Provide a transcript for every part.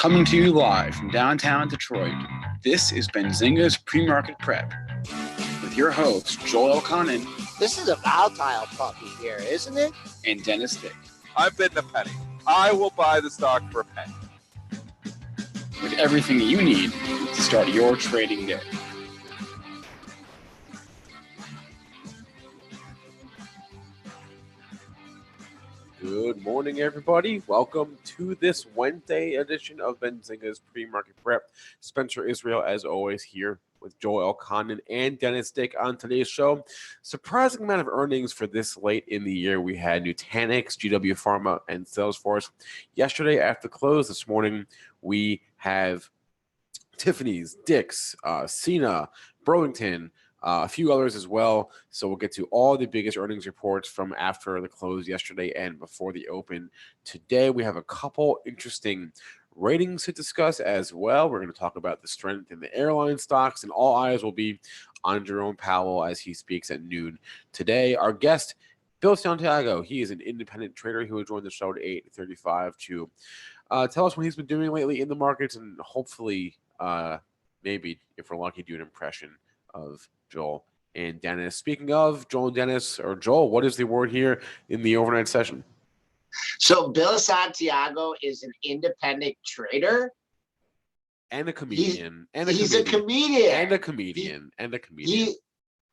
Coming to you live from downtown Detroit, this is Benzinga's Pre-Market Prep with your hosts, Joel Elconin. This is a volatile puppy here, isn't it? And Dennis Dick. I'm bidding a penny. I will buy the stock for a penny. With everything you need to start your trading day. Good morning, everybody. Welcome to this Wednesday edition of Benzinga's Pre-Market Prep. Spencer Israel, as always, here with Joel Elconin and Dennis Dick on today's show. Surprising amount of earnings for this late in the year. We had Nutanix, GW Pharma, and Salesforce. Yesterday after close this morning, we have Tiffany's, Dick's, Cena, Burlington, a few others as well. So we'll get to all the biggest earnings reports from after the close yesterday and before the open. Today, we have a couple interesting ratings to discuss as well. We're going to talk about the strength in the airline stocks, and all eyes will be on Jerome Powell as he speaks at noon today. Our guest, Bill Santiago, he is an independent trader who will join the show at 8:35 to tell us what he's been doing lately in the markets and hopefully maybe, if we're lucky, do an impression of Joel and Dennis. Speaking of Joel and Dennis, or Joel, what is the word here in the overnight session? So Bill Santiago is an independent trader and a comedian. He's a comedian.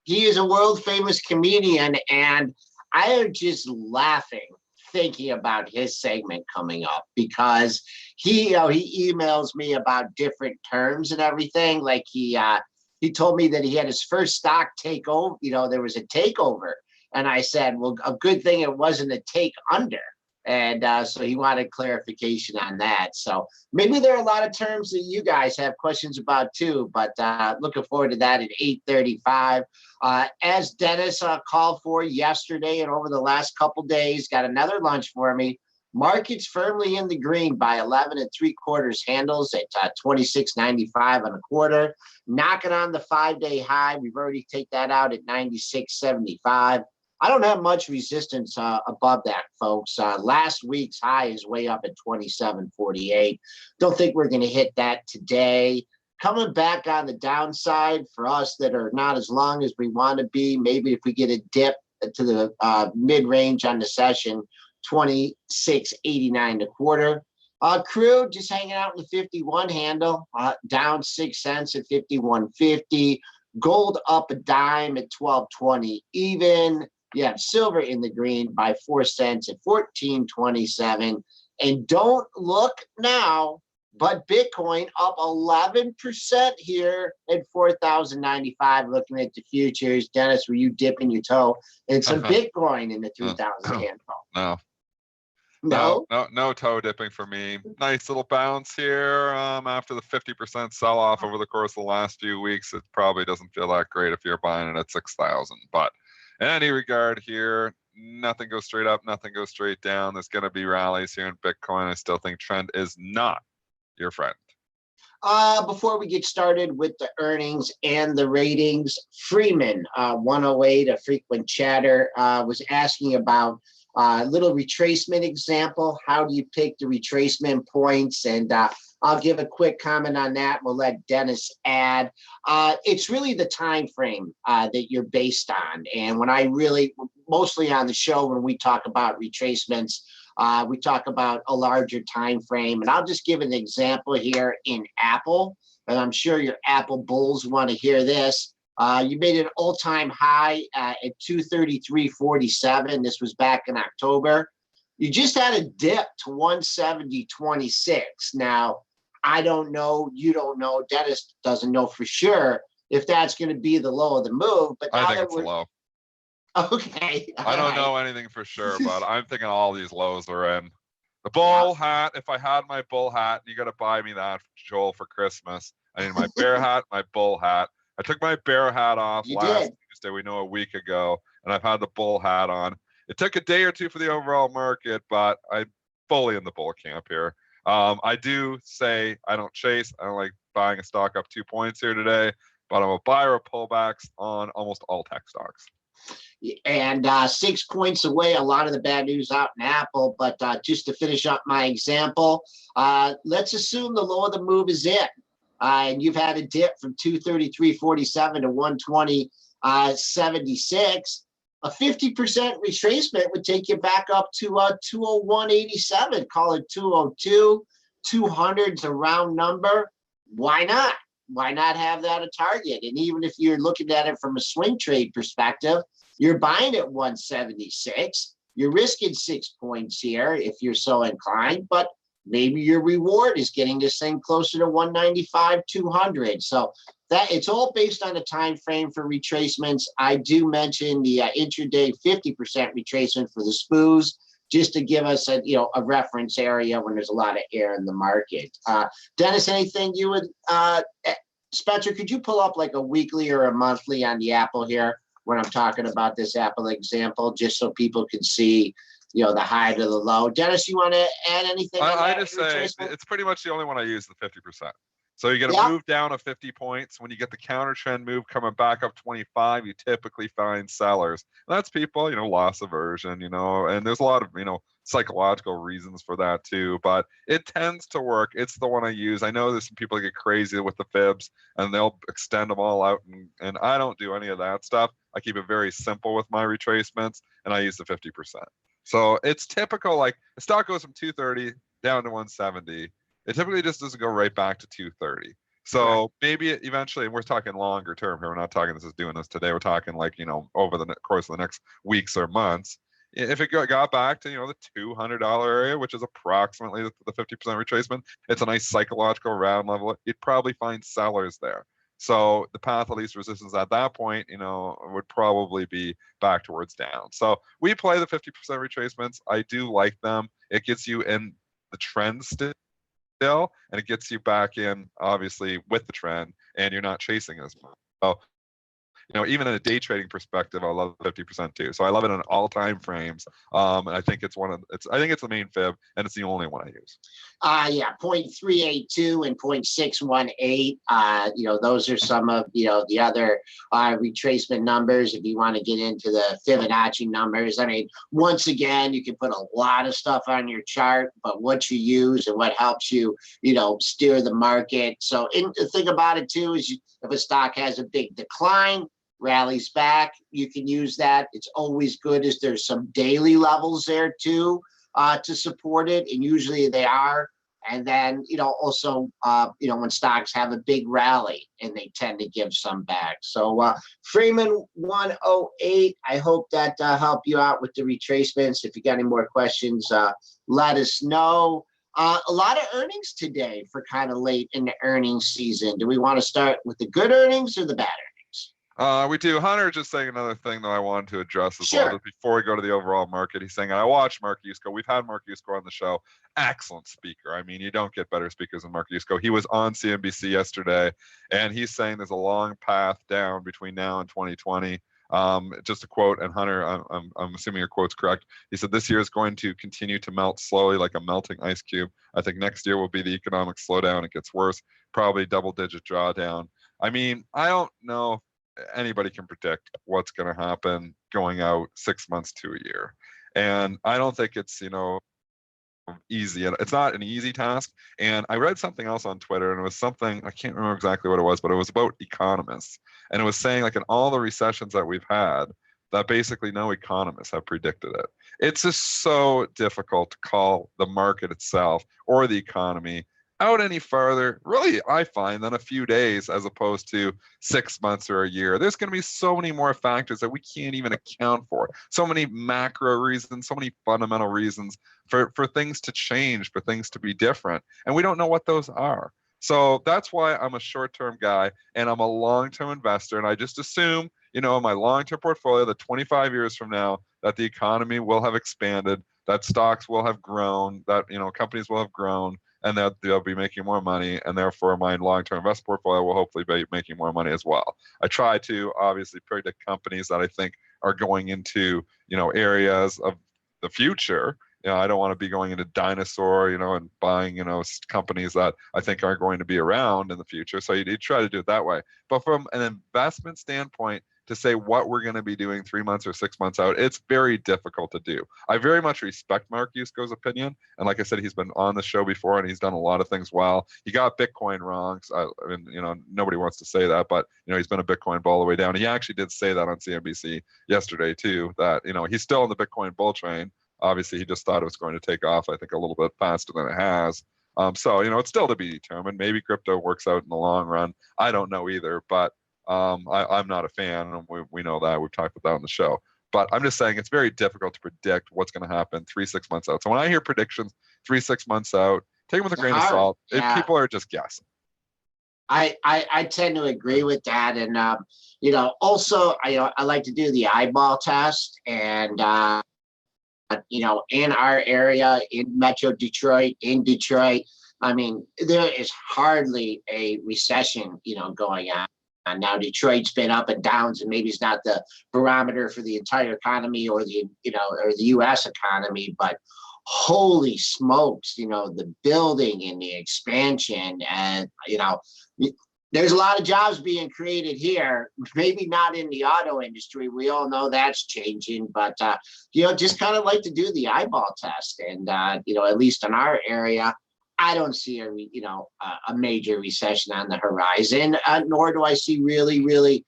He is a world famous comedian, and I am just laughing thinking about his segment coming up because he emails me about different terms and everything. Like he told me that he had his first stock takeover. There was a takeover, and I said, well, a good thing it wasn't a take under. And so he wanted clarification on that. So maybe there are a lot of terms that you guys have questions about too, but looking forward to that at 8:35. As Dennis called for yesterday and over the last couple days, got another lunch for me. Markets firmly in the green by 11 3/4 handles at 26.95 on a quarter, knocking on the 5-day high. We've already taken that out at 96.75. I don't have much resistance above that, folks. Last week's high is way up at 27.48. Don't think we're going to hit that today. Coming back on the downside for us that are not as long as we want to be, maybe if we get a dip to the mid-range on the session, 26.89 a quarter. Crude just hanging out in the 51 handle, down 6 cents at 51.50. Gold up a dime at 12.20 even. You have silver in the green by 4 cents at 14.27. And don't look now, but Bitcoin up 11% here at 4,095. Looking at the futures, Dennis, were you dipping your toe in some Bitcoin in the 3,000 handle? No toe dipping for me. Nice little bounce here after the 50% sell-off over the course of the last few weeks. It probably doesn't feel that great if you're buying it at 6,000. But in any regard here, nothing goes straight up, nothing goes straight down. There's going to be rallies here in Bitcoin. I still think trend is not your friend. Before we get started with the earnings and the ratings, Freeman 108, a frequent chatter, was asking about a little retracement example. How do you pick the retracement points? And I'll give a quick comment on that. We'll let Dennis add. It's really the time frame that you're based on. And when mostly on the show, when we talk about retracements, we talk about a larger time frame. And I'll just give an example here in Apple. And I'm sure your Apple bulls want to hear this. You made an all-time high at 233.47. This was back in October. You just had a dip to 170.26. Now, I don't know. You don't know. Dennis doesn't know for sure if that's going to be the low of the move. But I think it's low. Okay. I don't know anything for sure, but I'm thinking all these lows are in. The bull hat, if I had my bull hat, you got to buy me that, Joel, for Christmas. I need my bear hat, my bull hat. I took my bear hat off last Tuesday, a week ago, and I've had the bull hat on. It took a day or two for the overall market, but I'm fully in the bull camp here. I do say I don't chase. I don't like buying a stock up 2 points here today, but I'm a buyer of pullbacks on almost all tech stocks. And 6 points away, a lot of the bad news out in Apple. But just to finish up my example, let's assume the low of the move is in. And you've had a dip from 233.47 to 120.76. A 50% retracement would take you back up to 201.87. Call it 202. 200's a round number. Why not? Why not have that a target? And even if you're looking at it from a swing trade perspective, you're buying at 176. You're risking 6 points here if you're so inclined, but maybe your reward is getting this thing closer to 195, 200. So that it's all based on a time frame for retracements. I do mention the intraday 50% retracement for the SPOOs, just to give us a reference area when there's a lot of air in the market. Dennis, anything you would Spencer, could you pull up like a weekly or a monthly on the Apple here when I'm talking about this Apple example, just so people can see, the high to the low? Dennis, you want to add anything? I just say it's pretty much the only one I use, the 50%. So you get a move down of 50 points. When you get the counter trend move coming back up 25, you typically find sellers. And that's people, loss aversion, and there's a lot of, psychological reasons for that too, but it tends to work. It's the one I use. I know there's some people that get crazy with the fibs and they'll extend them all out, and I don't do any of that stuff. I keep it very simple with my retracements, and I use the 50%. So it's typical, like the stock goes from 230 down to 170. It typically just doesn't go right back to 230. So maybe eventually, and we're talking longer term here. We're not talking doing this today. We're talking like, over the course of the next weeks or months. If it got back to, the $200 area, which is approximately the 50% retracement, it's a nice psychological round level. You'd probably find sellers there. So the path of least resistance at that point, would probably be back towards down. So we play the 50% retracements. I do like them. It gets you in the trend still, and it gets you back in, obviously, with the trend, and you're not chasing as much. So, even in a day trading perspective, I love 50% too. So I love it in all time frames. And I think it's I think it's the main fib, and it's the only one I use. 0.382 and 0.618. Those are some of the other retracement numbers. If you want to get into the Fibonacci numbers, I mean, once again, you can put a lot of stuff on your chart, but what you use and what helps you, steer the market. So the thing about it too is if a stock has a big decline, rallies back, you can use that. It's always good as there's some daily levels there too to support it, and usually they are. And then also when stocks have a big rally, and they tend to give some back. So Freeman 108, I hope that helped you out with the retracements. If you got any more questions, let us know. A lot of earnings today for kind of late in the earnings season. Do we want to start with the good earnings or the bad earnings? We do. Hunter just saying another thing that I wanted to address as well, just before we go to the overall market. He's saying, I watched Mark Yusko. We've had Mark Yusko on the show. Excellent speaker. I mean, you don't get better speakers than Mark Yusko. He was on CNBC yesterday, and he's saying there's a long path down between now and 2020. Just a quote, and Hunter, I'm assuming your quote's correct. He said, this year is going to continue to melt slowly like a melting ice cube. I think next year will be the economic slowdown. It gets worse, probably double-digit drawdown. I mean, I don't know if anybody can predict what's going to happen going out 6 months to a year. And I don't think it's, easy. It's not an easy task. And I read something else on Twitter, and it was something, I can't remember exactly what it was, but it was about economists. And it was saying, like, in all the recessions that we've had, that basically no economists have predicted it. It's just so difficult to call the market itself or the economy out any farther, really, I find, than a few days as opposed to 6 months or a year. There's going to be so many more factors that we can't even account for. So many macro reasons, so many fundamental reasons for things to change, for things to be different. And we don't know what those are. So that's why I'm a short-term guy, and I'm a long-term investor. And I just assume, in my long-term portfolio, that 25 years from now, that the economy will have expanded, that stocks will have grown, that, companies will have grown, and that they'll be making more money, and therefore my long-term investment portfolio will hopefully be making more money as well. I try to obviously predict companies that I think are going into, areas of the future. I don't want to be going into dinosaur, and buying, companies that I think aren't going to be around in the future. So you try to do it that way. But from an investment standpoint, to say what we're going to be doing 3 months or 6 months out. It's very difficult to do. I very much respect Mark Yusko's opinion. And like I said, he's been on the show before and he's done a lot of things well. He got Bitcoin wrong. So I mean, nobody wants to say that, but, he's been a Bitcoin bull all the way down. He actually did say that on CNBC yesterday too, that, he's still in the Bitcoin bull train. Obviously, he just thought it was going to take off, I think, a little bit faster than it has. So, it's still to be determined. Maybe crypto works out in the long run. I don't know either, but I'm not a fan, and we know that. We've talked about that on the show. But I'm just saying it's very difficult to predict what's going to happen 3-6 months out. So when I hear predictions 3-6 months out, take them with a grain of salt. Yeah. People are just guessing. I tend to agree with that. And, also, I like to do the eyeball test. And, in our area, in Metro Detroit, I mean, there is hardly a recession, going on. And now Detroit's been up and down, and maybe it's not the barometer for the entire economy or the U.S. economy, but holy smokes, the building and the expansion, and there's a lot of jobs being created here. Maybe not in the auto industry. We all know that's changing, but just kind of like to do the eyeball test, and at least in our area, I don't see a major recession on the horizon, nor do I see really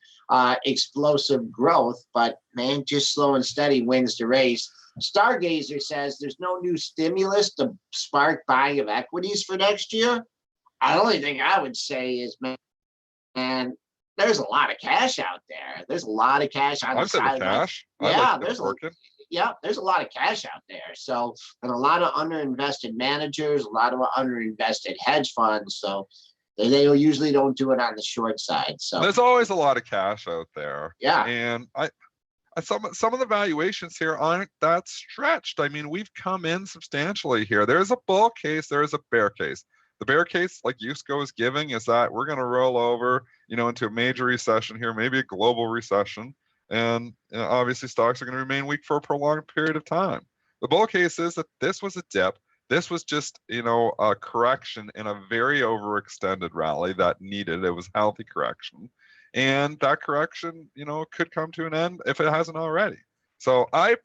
explosive growth. But man, just slow and steady wins the race. Stargazer says there's no new stimulus to spark buying of equities for next year. The only thing I would say is, man, there's a lot of cash out there. There's a lot of cash on the sidelines. Yeah, there's a lot of cash out there. So, and a lot of underinvested managers, a lot of underinvested hedge funds. So they usually don't do it on the short side. So there's always a lot of cash out there. Yeah. And some of the valuations here aren't that stretched. I mean, we've come in substantially here. There's a bull case, there is a bear case. The bear case, like Yusko is giving, is that we're going to roll over, into a major recession here, maybe a global recession. And obviously stocks are going to remain weak for a prolonged period of time. The bull case is that this was a dip. This was just, a correction in a very overextended rally that needed. It was healthy correction. And that correction, could come to an end if it hasn't already. So I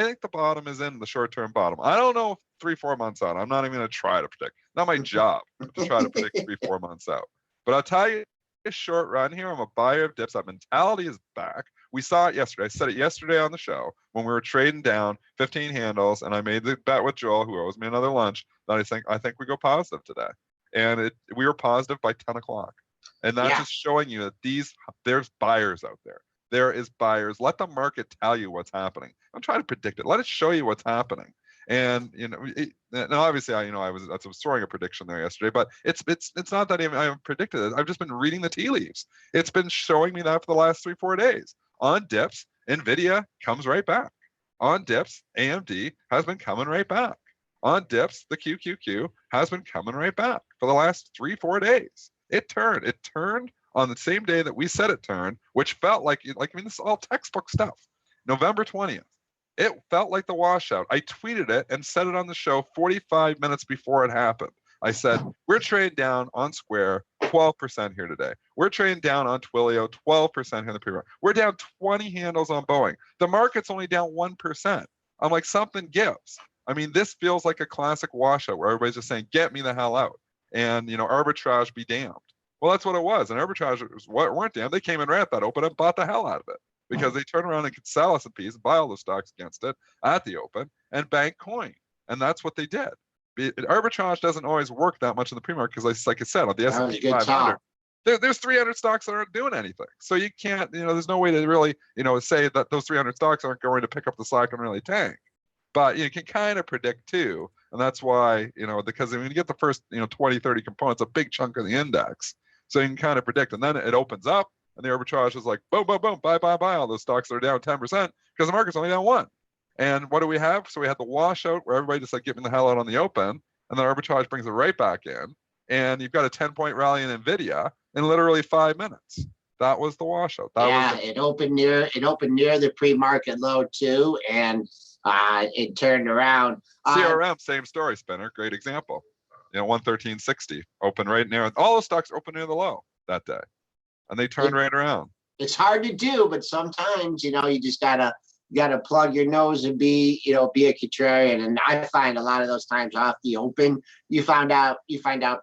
think the bottom is in the short-term bottom. I don't know 3-4 months out. I'm not even going to try to predict. Not my job to try to predict 3-4 months out. But I'll tell you, a short run here, I'm a buyer of dips. That mentality is back. We saw it yesterday. I said it yesterday on the show when we were trading down 15 handles, and I made the bet with Joel, who owes me another lunch, that I think we go positive today. And we were positive by 10 o'clock. And that's just showing you that there's buyers out there. There is buyers. Let the market tell you what's happening. Don't try to predict it. Let it show you what's happening. And and obviously I was throwing a prediction there yesterday, but it's not that even I have predicted it. I've just been reading the tea leaves. It's been showing me that for the last 3-4 days. On dips, Nvidia comes right back. On dips, AMD has been coming right back. On dips, the QQQ has been coming right back for the last 3-4 days. It turned on the same day that we said it turned, which felt like this is all textbook stuff. November 20th. It felt like the washout. I tweeted it and said it on the show 45 minutes before it happened. I said, we're trading down on Square 12% here today. We're trading down on Twilio 12% here in the pre-market. We're down 20 handles on Boeing. The market's only down 1%. I'm like, something gives. I mean, this feels like a classic washout where everybody's just saying, get me the hell out. And, arbitrage be damned. Well, that's what it was. And arbitrage weren't damned. They came in right at that open and bought the hell out of it, because they turn around and could sell S&Ps and buy all the stocks against it at the open and bank coin. And that's what they did. Arbitrage doesn't always work that much in the pre-market because, like I said, on the S&P 500, there's 300 stocks that aren't doing anything. So you can't, there's no way to really, say that those 300 stocks aren't going to pick up the slack and really tank. But you can kind of predict too. And that's why, because when you get the first, 20, 30 components, a big chunk of the index. So you can kind of predict. And then it opens up. And the arbitrage is like, boom, boom, boom, buy all those stocks that are down 10% because the market's only down 1%. And what do we have? So we had the washout where everybody just like, get me the hell out on the open. And then arbitrage brings it right back in. And you've got a 10-point rally in NVIDIA in literally 5 minutes. That was the washout. It opened near the pre-market low too. And it turned around. CRM, same story, Spinner. Great example. 113.60 open right near. All the stocks open near the low that day. And they turned right around. It's hard to do, but sometimes, you just gotta plug your nose and be a contrarian. And I find a lot of those times off the open, you find out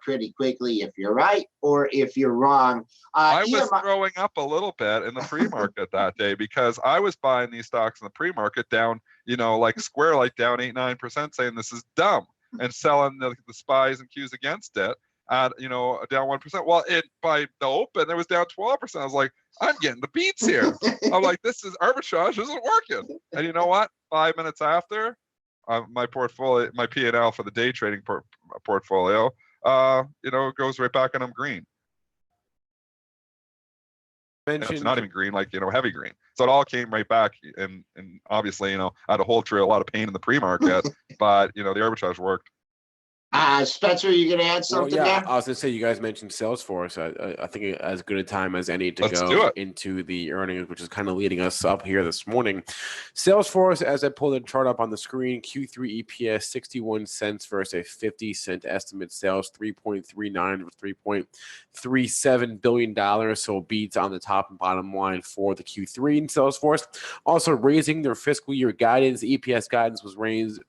pretty quickly if you're right or if you're wrong. I was throwing up a little bit in the pre-market that day because I was buying these stocks in the pre-market down, like Square, like down 8-9%, saying this is dumb, and selling the spies and Qs against it at down 1%. Well, by the open it was down 12%. I was like, I'm getting the beats here. I'm like, this is arbitrage isn't working. And you know what? 5 minutes after, my portfolio, my P&L for the day trading portfolio, goes right back and I'm green. It's not even green, like heavy green. So it all came right back, and obviously, I had to hold through a lot of pain in the pre-market, but the arbitrage worked. Spencer, you gonna add something there? I was gonna say, you guys mentioned Salesforce. I think as good a time as any to Let's go into the earnings, which is kind of leading us up here this morning. Salesforce, as I pull the chart up on the screen, Q3 EPS 61 cents versus a 50-cent estimate. Sales 3.39 to 3.37 billion dollars. So beats on the top and bottom line for the Q3 in Salesforce. Also raising their fiscal year guidance. EPS guidance was raised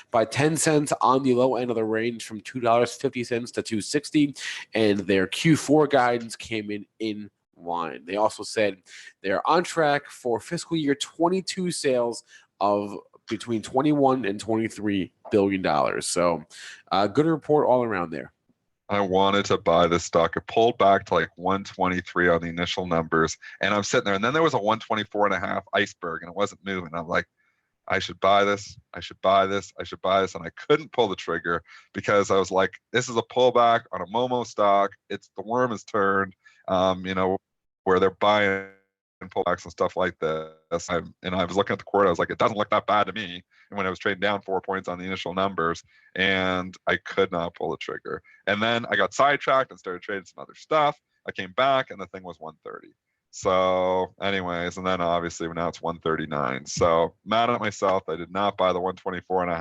by 10 cents on the low end of the range from $2.50 to $2.60, and their Q4 guidance came in line. They also said they're on track for fiscal year 22 sales of between 21 and 23 billion dollars. So good report all around there. I wanted to buy this stock. It pulled back to like 123 on the initial numbers, and I'm sitting there, and then there was a 124.5 iceberg, and it wasn't moving. I'm like, I should buy this. I should buy this. I should buy this. And I couldn't pull the trigger because I was like, this is a pullback on a Momo stock. It's the worm has turned, where they're buying pullbacks and stuff like this. I was looking at the quarter. I was like, it doesn't look that bad to me. And when I was trading down 4 points on the initial numbers, and I could not pull the trigger. And then I got sidetracked and started trading some other stuff. I came back and the thing was 130. So anyways, and then obviously now it's 139. So mad at myself. I did not buy the 124.5.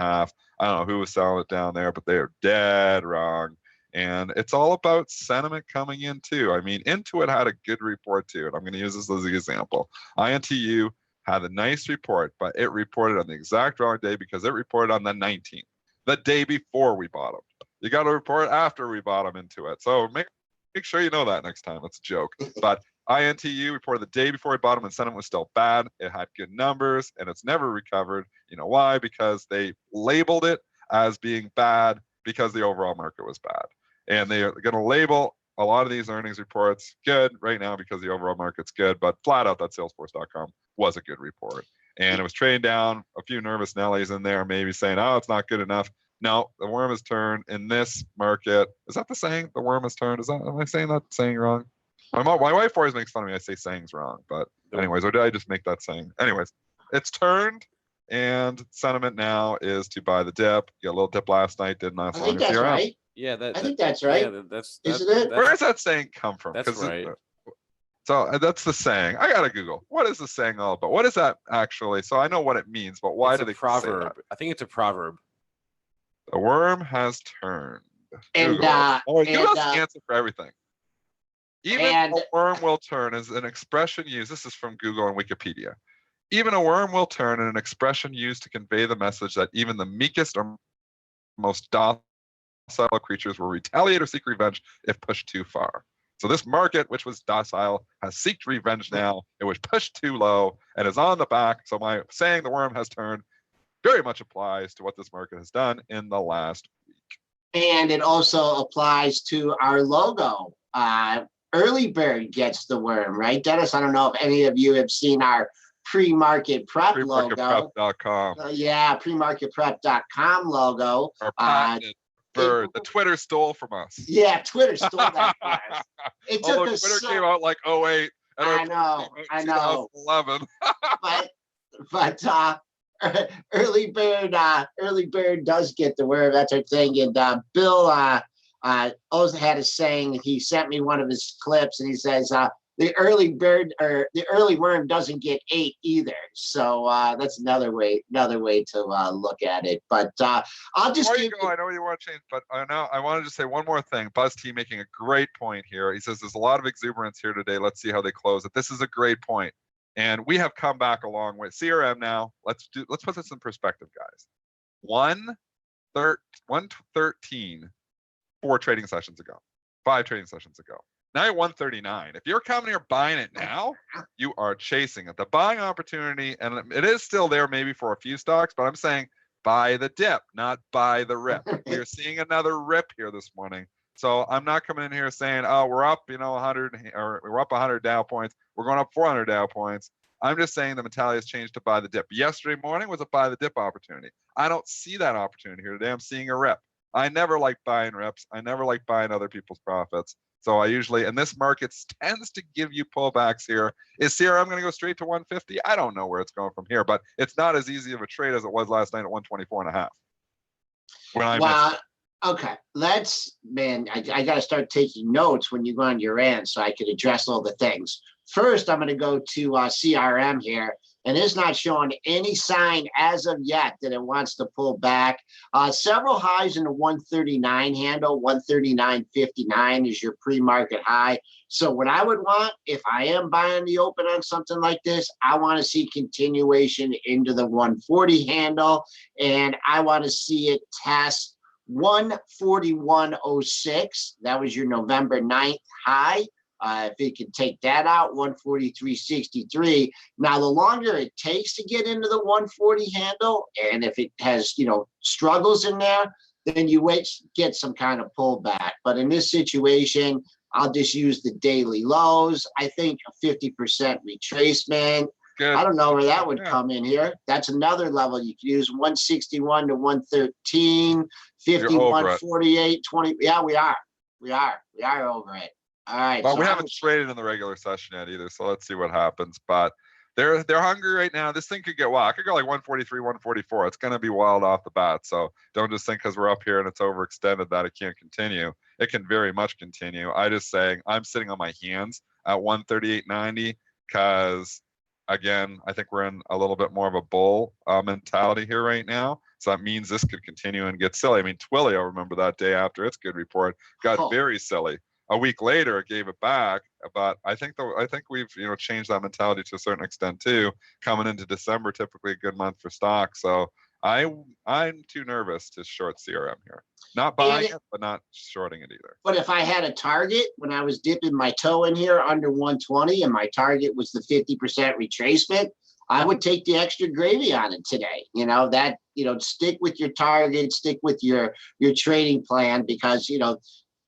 I don't know who was selling it down there, but they are dead wrong. And it's all about sentiment coming in too. I mean, Intuit had a good report too. And I'm going to use this as an example. INTU had a nice report, but it reported on the exact wrong day because it reported on the 19th, the day before we bought them. You got to report after we bought them into it. So make sure you know that next time. That's a joke. But INTU reported the day before we bought them and sentiment was still bad. It had good numbers and it's never recovered. You know why? Because they labeled it as being bad because the overall market was bad. And they are going to label a lot of these earnings reports good right now because the overall market's good, but flat out that Salesforce.com was a good report. And it was trading down, a few nervous Nellies in there, maybe saying, oh, it's not good enough. No, the worm has turned in this market. Is that the saying? The worm has turned? Am I saying that saying wrong? My wife always makes fun of me. I say sayings wrong, but anyways, or did I just make that saying? Anyways, it's turned, and sentiment now is to buy the dip. You got a little dip last night, didn't last long as that's you're right. out. Yeah, I think that's right. Yeah, isn't it? Where does that saying come from? That's right. So that's the saying. I gotta Google. What is the saying all about? What is that actually? So I know what it means, but why do they say that? I think it's a proverb. The worm has turned. And Google's the answer for everything. Even a worm will turn is an expression used. This is from Google and Wikipedia. Even a worm will turn is an expression used to convey the message that even the meekest or most docile creatures will retaliate or seek revenge if pushed too far. So this market, which was docile, has sought revenge now. It was pushed too low and is on the back. So my saying the worm has turned very much applies to what this market has done in the last week. And it also applies to our logo. Early bird gets the worm, right, Dennis? I don't know if any of you have seen our pre-market prep logo. PreMarketPrep.com. Yeah, PreMarketPrep.com logo. Our patented bird. The Twitter stole from us. Yeah, Twitter stole that from us. It took Although Twitter came out like 08. I know. 2011. but early bird does get the worm. That's our thing. And Bill also had a saying. He sent me one of his clips, and he says, the early bird or the early worm doesn't get ate either. So that's another way to look at it. But I'll just Before you go, I know you want to change, but I wanted to say one more thing. Buzz T making a great point here. He says there's a lot of exuberance here today. Let's see how they close it. This is a great point. And we have come back a long way. CRM now. Let's put this in perspective, guys. 113 4 trading sessions ago, 5 trading sessions ago. Now you're 139. If you're coming here buying it now, you are chasing it. The buying opportunity, and it is still there maybe for a few stocks, but I'm saying buy the dip, not buy the rip. We are seeing another rip here this morning. So I'm not coming in here saying, oh, we're up, 100, or we're up 100 Dow points. We're going up 400 Dow points. I'm just saying the mentality has changed to buy the dip. Yesterday morning was a buy the dip opportunity. I don't see that opportunity here today. I'm seeing a rip. I never like buying rips. I never like buying other people's profits. So I usually, and this market tends to give you pullbacks here. Is CRM going to go straight to 150? I don't know where it's going from here, but it's not as easy of a trade as it was last night at 124.5. Well, okay. I got to start taking notes when you go on your end so I can address all the things. First, I'm going to go to CRM here, and it's not showing any sign as of yet that it wants to pull back. Several highs in the 139 handle, 139.59 is your pre-market high. So what I would want, if I am buying the open on something like this, I want to see continuation into the 140 handle, and I want to see it test 141.06. That was your November 9th high. If it can take that out, 143.63. Now, the longer it takes to get into the 140 handle, and if it has, struggles in there, then you get some kind of pullback. But in this situation, I'll just use the daily lows. I think a 50% retracement. Good. I don't know where that would come in here. That's another level you can use. 161 to 113, 51.48, 20. Yeah, we are over it. All right. But we haven't traded in the regular session yet either, so let's see what happens. But they're hungry right now. This thing could get wild. It could go like 143, 144. It's going to be wild off the bat. So don't just think because we're up here and it's overextended that it can't continue. It can very much continue. I'm sitting on my hands at 138.90 because, again, I think we're in a little bit more of a bull mentality here right now. So that means this could continue and get silly. I mean, Twilio, remember that day after its good report, got very silly. A week later, it gave it back, but I think we've changed that mentality to a certain extent too. Coming into December, typically a good month for stocks, so I'm too nervous to short CRM here. Not buying it, but not shorting it either. But if I had a target when I was dipping my toe in here under 120, and my target was the 50% retracement, I would take the extra gravy on it today. Stick with your target, stick with your trading plan, because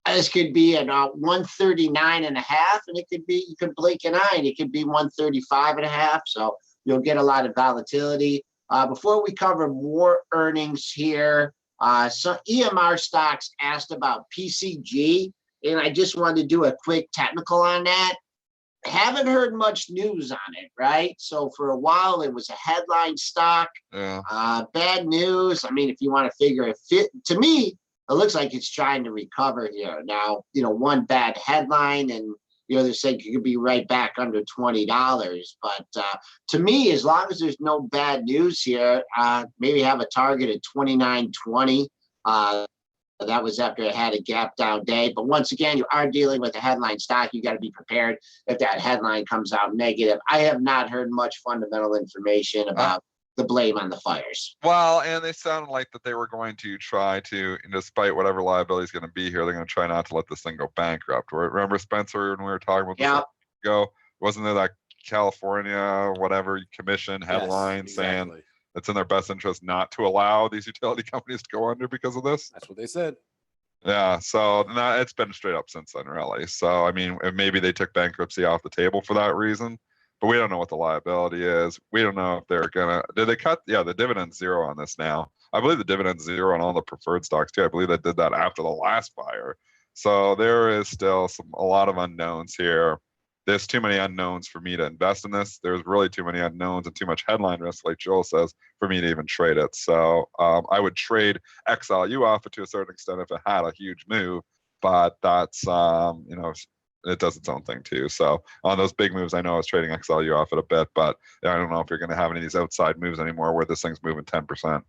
this could be at 139.5, and it could be, you could blink an eye, and it could be 135.5. So you'll get a lot of volatility. Before we cover more earnings here, some EMR stocks asked about PCG, and I just wanted to do a quick technical on that. Haven't heard much news on it, right? So for a while, it was a headline stock. Yeah. Bad news. I mean, if you want to figure it fit, to me, it looks like it's trying to recover here. Now, one bad headline, and they're saying it could be right back under $20. But to me, as long as there's no bad news here, maybe have a target at 29.20. That was after it had a gap down day. But once again, you are dealing with a headline stock. You got to be prepared if that headline comes out negative. I have not heard much fundamental information about the blame on the fires. Well, and they sounded like that they were going to try to, despite whatever liability is going to be here, they're going to try not to let this thing go bankrupt. Remember, Spencer, when we were talking about this ago, wasn't there that California whatever commission headline saying it's in their best interest not to allow these utility companies to go under because of this? That's what they said. Yeah, so it's been straight up since then, really. So I mean, maybe they took bankruptcy off the table for that reason. But we don't know what the liability is. We don't know if they're did they cut? Yeah, the dividend's zero on this now. I believe the dividend's zero on all the preferred stocks too. I believe they did that after the last fire. So there is still a lot of unknowns here. There's too many unknowns for me to invest in this. There's really too many unknowns and too much headline risk, like Joel says, for me to even trade it. So I would trade XLU off it to a certain extent if it had a huge move. But that's, it does its own thing too. So on those big moves, I know I was trading XLU off it a bit, but I don't know if you're going to have any of these outside moves anymore where this thing's moving 10%.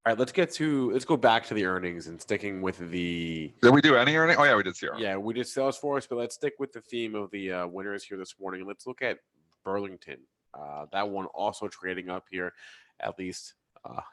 All right, let's go back to the earnings and sticking with the. Did we do any earnings? Oh yeah, we did see earnings. Yeah, we did Salesforce, but let's stick with the theme of the winners here this morning. Let's look at Burlington. That one also trading up here, at least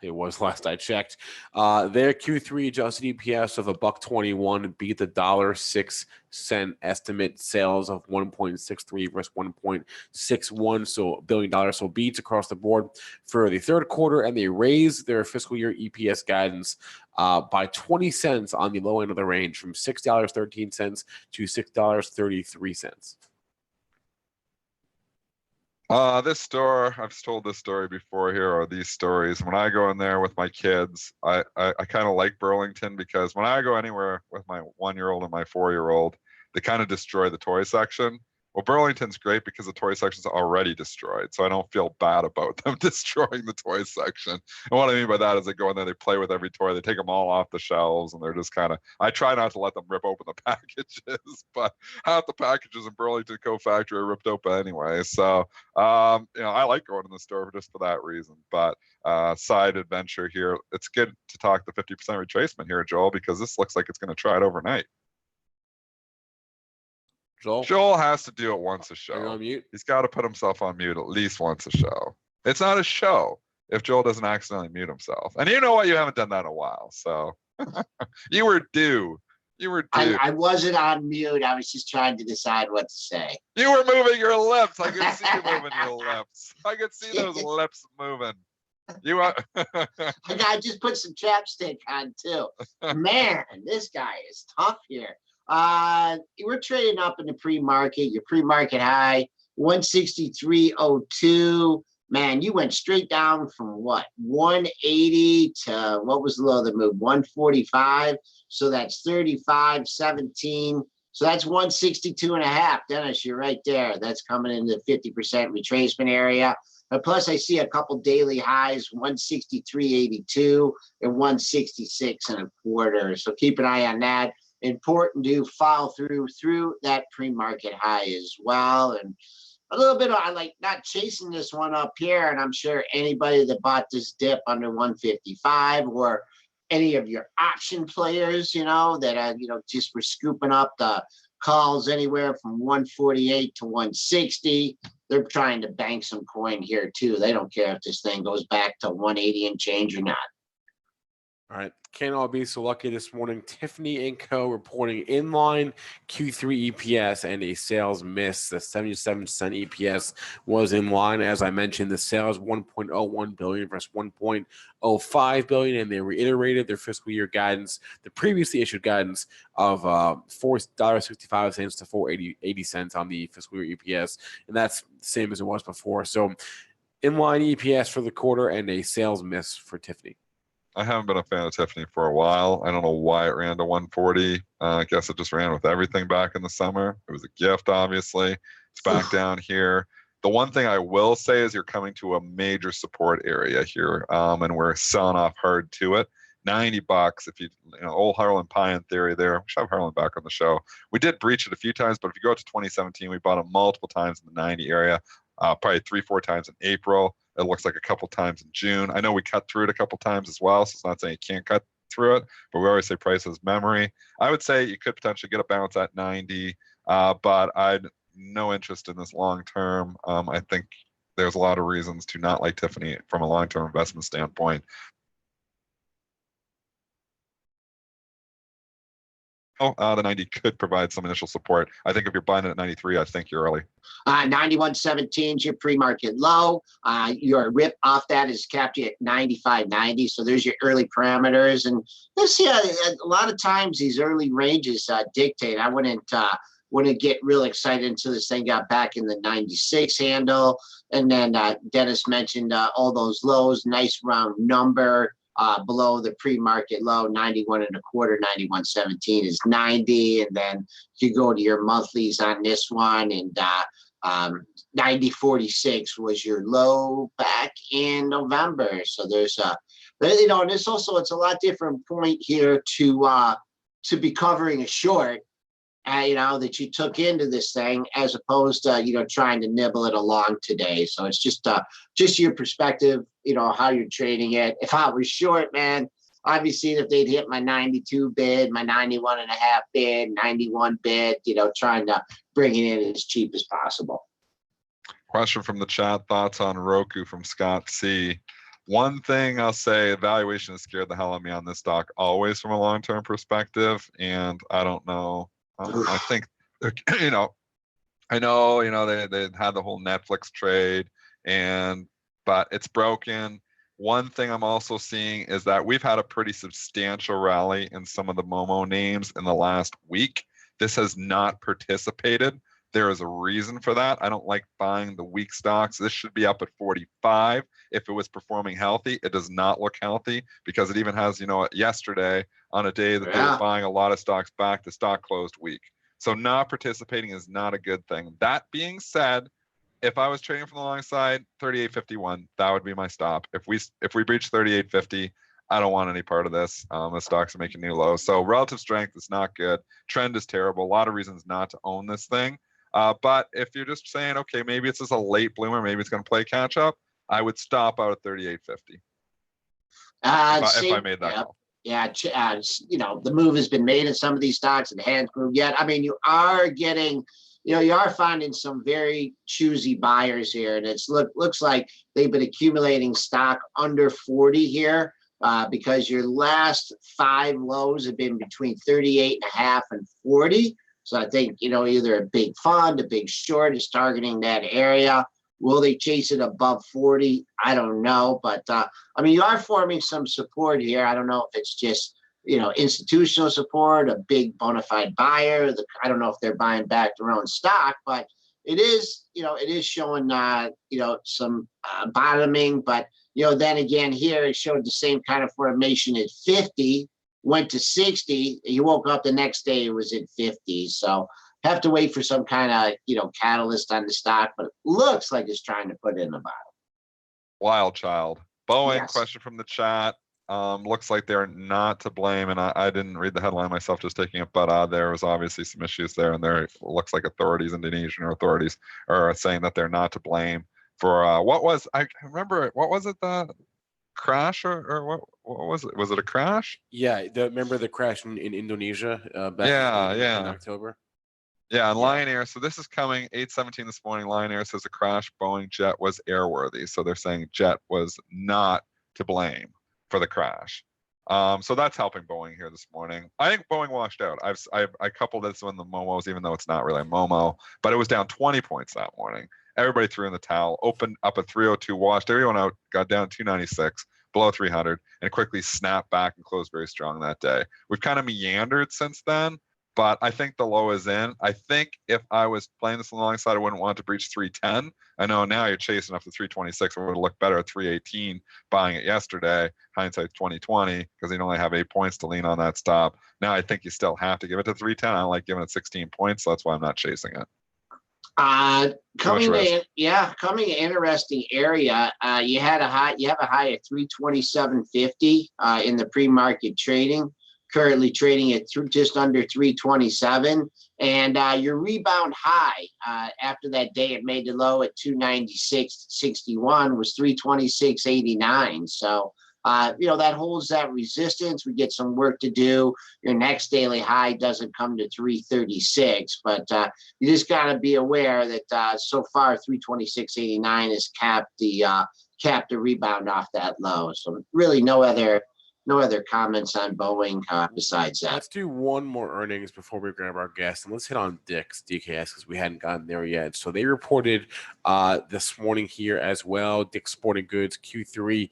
it was last I checked. Their Q3 adjusted EPS of $1.21 beat the $1.06 estimate. Sales of 1.63 versus 1.61, so $1 billion. So beats across the board for the third quarter, and they raised their fiscal year EPS guidance by 20 cents on the low end of the range, from $6.13 to $6.33. This store, I've told this story before here, or these stories. When I go in there with my kids, I kind of like Burlington, because when I go anywhere with my 1-year-old and my 4-year-old, they kind of destroy the toy section. Well, Burlington's great because the toy section's already destroyed, so I don't feel bad about them destroying the toy section. And what I mean by that is they go in there, they play with every toy, they take them all off the shelves, and they're just kind of, I try not to let them rip open the packages, but half the packages in Burlington Co-Factory are ripped open anyway. So, I like going in the store just for that reason. But side adventure here, it's good to talk the 50% retracement here, Joel, because this looks like it's going to try it overnight. Joel has to do it once a show. Are you on mute? He's got to put himself on mute at least once a show. It's not a show if Joel doesn't accidentally mute himself. And you know what? You haven't done that in a while. So you were due. You were due. I wasn't on mute. I was just trying to decide what to say. You were moving your lips. I could see you moving your lips. I could see those lips moving. You are. I just put some chapstick on too. Man, this guy is tough here. We're trading up in the pre-market. Your pre-market high 163.02. Man, you went straight down from what, 180 to what was the low of the move, 145. So that's 35.17. So that's 162.5. Dennis, you're right there. That's coming into the 50% retracement area. But plus, I see a couple daily highs, 163.82 and 166.25. So keep an eye on that. Important to follow through that pre-market high as well. And a little bit, I like not chasing this one up here. And I'm sure anybody that bought this dip under 155, or any of your option players, that just were scooping up the calls anywhere from 148 to 160. They're trying to bank some coin here too. They don't care if this thing goes back to 180 and change or not. All right. Can't all be so lucky this morning. Tiffany & Co. reporting inline Q3 EPS and a sales miss. The 77-cent EPS was in line. As I mentioned, the sales $1.01 billion versus $1.05 billion, and they reiterated their fiscal year guidance, the previously issued guidance of $4.65 to $4.80 on the fiscal year EPS, and that's the same as it was before. So inline EPS for the quarter and a sales miss for Tiffany. I haven't been a fan of Tiffany for a while. I don't know why it ran to 140. I guess it just ran with everything back in the summer. It was a gift, obviously. It's back down here. The one thing I will say is you're coming to a major support area here, and we're selling off hard to it. $90 if you old Harlan Pie in theory there. We should have Harlan back on the show. We did breach it a few times, but if you go to 2017, we bought it multiple times in the 90 area, probably 3-4 times in April. It looks like a couple times in June. I know we cut through it a couple times as well, so it's not saying you can't cut through it, but we always say price is memory. I would say you could potentially get a bounce at 90, but I'd no interest in this long term. I think there's a lot of reasons to not like Tiffany from a long-term investment standpoint. The 90 could provide some initial support. I think if you're buying it at 93, I think you're early. 91.17 is your pre-market low. Your rip off that is capped at 95.90. So there's your early parameters. And let's see, a lot of times these early ranges dictate. I wouldn't get real excited until this thing got back in the 96 handle. And then Dennis mentioned all those lows, nice round number. Below the pre-market low, 91.25, 91.17 is 90, and then you go to your monthlies on this one, and 90.46 was your low back in November. So there's and this also, it's a lot different point here to be covering a short that you took into this thing, as opposed to, trying to nibble it along today. So it's just your perspective, how you're trading it. If I was short, man, I'd be seeing if they'd hit my 92 bid, my 91 and a half bid, 91 bid, trying to bring it in as cheap as possible. Question from the chat, thoughts on Roku from Scott C. One thing I'll say, valuation has scared the hell out of me on this stock always from a long-term perspective. And I don't know. I think, I know, they had the whole Netflix trade, but it's broken. One thing I'm also seeing is that we've had a pretty substantial rally in some of the Momo names in the last week. This has not participated. There is a reason for that. I don't like buying the weak stocks. This should be up at 45 if it was performing healthy. It does not look healthy because it even has, yesterday on a day that they were buying a lot of stocks back, the stock closed weak. So not participating is not a good thing. That being said, if I was trading from the long side, 38.51, that would be my stop. If we breach 38.50, I don't want any part of this. The stocks are making new lows. So relative strength is not good. Trend is terrible. A lot of reasons not to own this thing. But if you're just saying, okay, maybe it's just a late bloomer, maybe it's going to play catch up, I would stop out at 38.50. If I made that call. Yeah, the move has been made in some of these stocks and hands moved yet. I mean, you are getting, you are finding some very choosy buyers here, and looks like they've been accumulating stock under 40 here because your last 5 lows have been between 38.5 and 40. So I think, either a big fund, a big short is targeting that area. Will they chase it above 40? I don't know. But, you are forming some support here. I don't know if it's just, institutional support, a big bona fide buyer. I don't know if they're buying back their own stock, but it is showing, some bottoming. But, then again, here it showed the same kind of formation at 50, went to 60. You woke up the next day, it was at 50. So have to wait for some kind of, catalyst on the stock, but it looks like it's trying to put it in the bottom. Wild child. Boeing, Yes. Question from the chat. Looks like they're not to blame, and I didn't read the headline myself, just taking it, but there was obviously some issues there, and there looks like Indonesian authorities are saying that they're not to blame for I remember, what was it, the crash or what was it? Was it a crash? Yeah, remember the crash in Indonesia back in October? Yeah, and Lion Air. So this is coming 8:17 this morning. Lion Air says a crash Boeing jet was airworthy. So they're saying jet was not to blame for the crash. So that's helping Boeing here this morning. I think Boeing washed out. I coupled this with the Momos, even though it's not really a Momo, but it was down 20 points that morning. Everybody threw in the towel, opened up at 302, washed everyone out, got down 296, below 300, and quickly snapped back and closed very strong that day. We've kind of meandered since then, but I think the low is in. I think if I was playing this on the long side, I wouldn't want to breach 310. I know now you're chasing up to 326. It would have looked better at 318 buying it yesterday. Hindsight 2020, because you only have 8 points to lean on that stop. Now I think you still have to give it to 310. I don't like giving it 16 points, so that's why I'm not chasing it. Coming interesting area. You have a high at 327.50 in the pre-market trading. Currently trading at just under 327, and your rebound high after that day it made the low at 296.61 was 326.89. So that holds that resistance. We get some work to do. Your next daily high doesn't come to 336, but you just got to be aware that so far 326.89 has capped the rebound off that low. So really no other comments on Boeing besides that. Let's do one more earnings before we grab our guest, and let's hit on DKS because we hadn't gotten there yet. So they reported this morning here as well. Dick's Sporting Goods Q3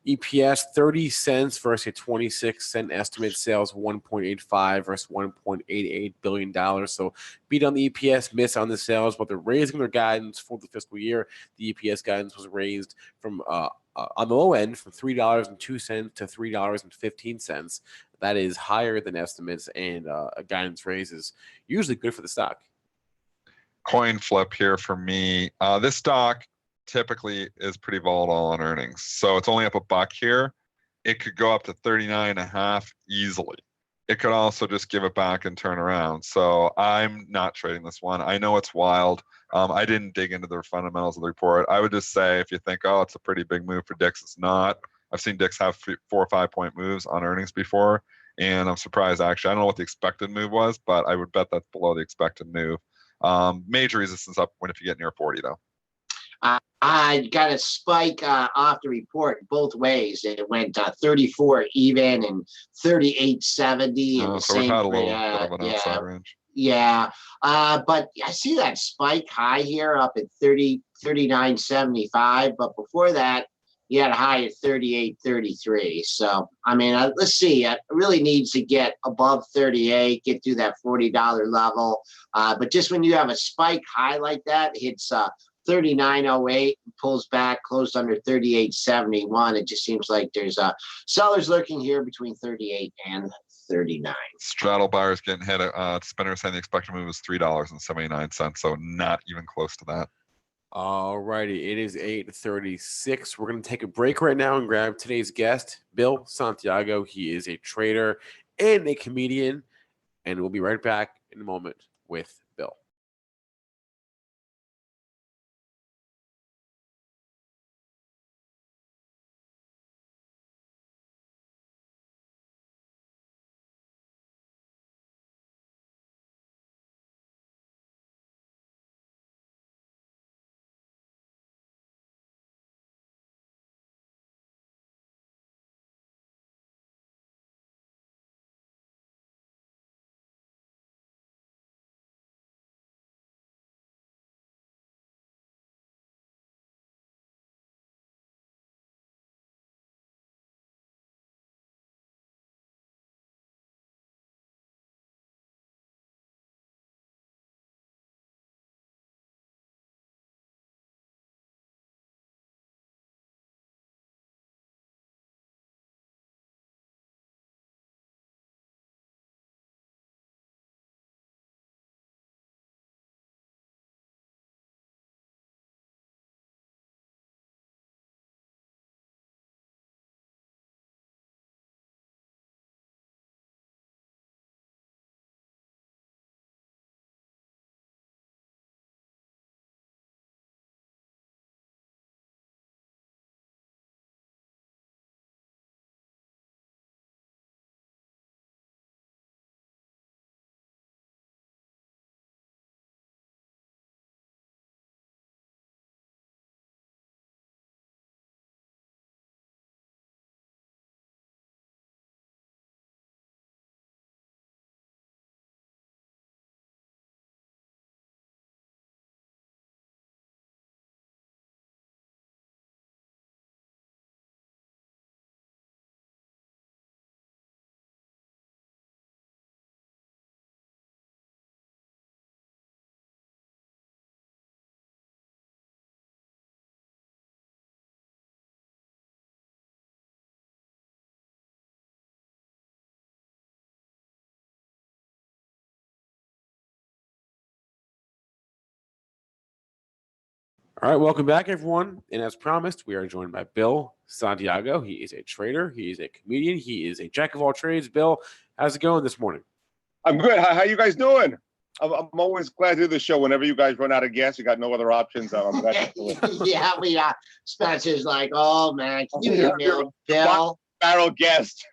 EPS 30 cents versus a 26-cent estimate. Sales 1.85 versus 1.88 billion dollars. So beat on the EPS, miss on the sales, but they're raising their guidance for the fiscal year. The EPS guidance was raised from on the low end from $3.02 to $3.15. That is higher than estimates, and a guidance raise is usually good for the stock. Coin flip here for me. This stock typically is pretty volatile on earnings, so it's only up $1 here. It could go up to 39.5 easily it could also just give it back and turn around. So I'm not trading this one. I know it's wild. I didn't dig into the fundamentals of the report. I would just say, if you think, oh, it's a pretty big move for Dix, it's not. I've seen Dix have 4 or 5 point moves on earnings before, and I'm surprised, actually. I don't know what the expected move was, but I would bet that's below the expected move. Major resistance up when if you get near 40, though. I got a spike off the report both ways. It went 34 even and 38.70. Oh, so we've had a little bit of an outside range. Yeah, but I see that spike high here up at 39.75. But before that, you had a high at 38.33. So, I mean, let's see. It really needs to get above 38, get through that $40 level. But just when you have a spike high like that, hits 39.08, pulls back, closed under 38.71. It just seems like there's sellers lurking here between 38 and 39. Straddle buyers getting hit. Spinner saying the expected move is $3.79, so not even close to that. All righty, it is 8:36. We're going to take a break right now and grab today's guest, Bill Santiago. He is a trader and a comedian, and we'll be right back in a moment with Bill. All right, welcome back, everyone. And as promised, we are joined by Bill Santiago. He is a trader. He is a comedian. He is a jack of all trades. Bill, how's it going this morning? I'm good. How you guys doing? I'm always glad to do the show. Whenever you guys run out of gas, you got no other options. Yeah, we Spencer's like, oh man, can you email Bill? Barrel guest.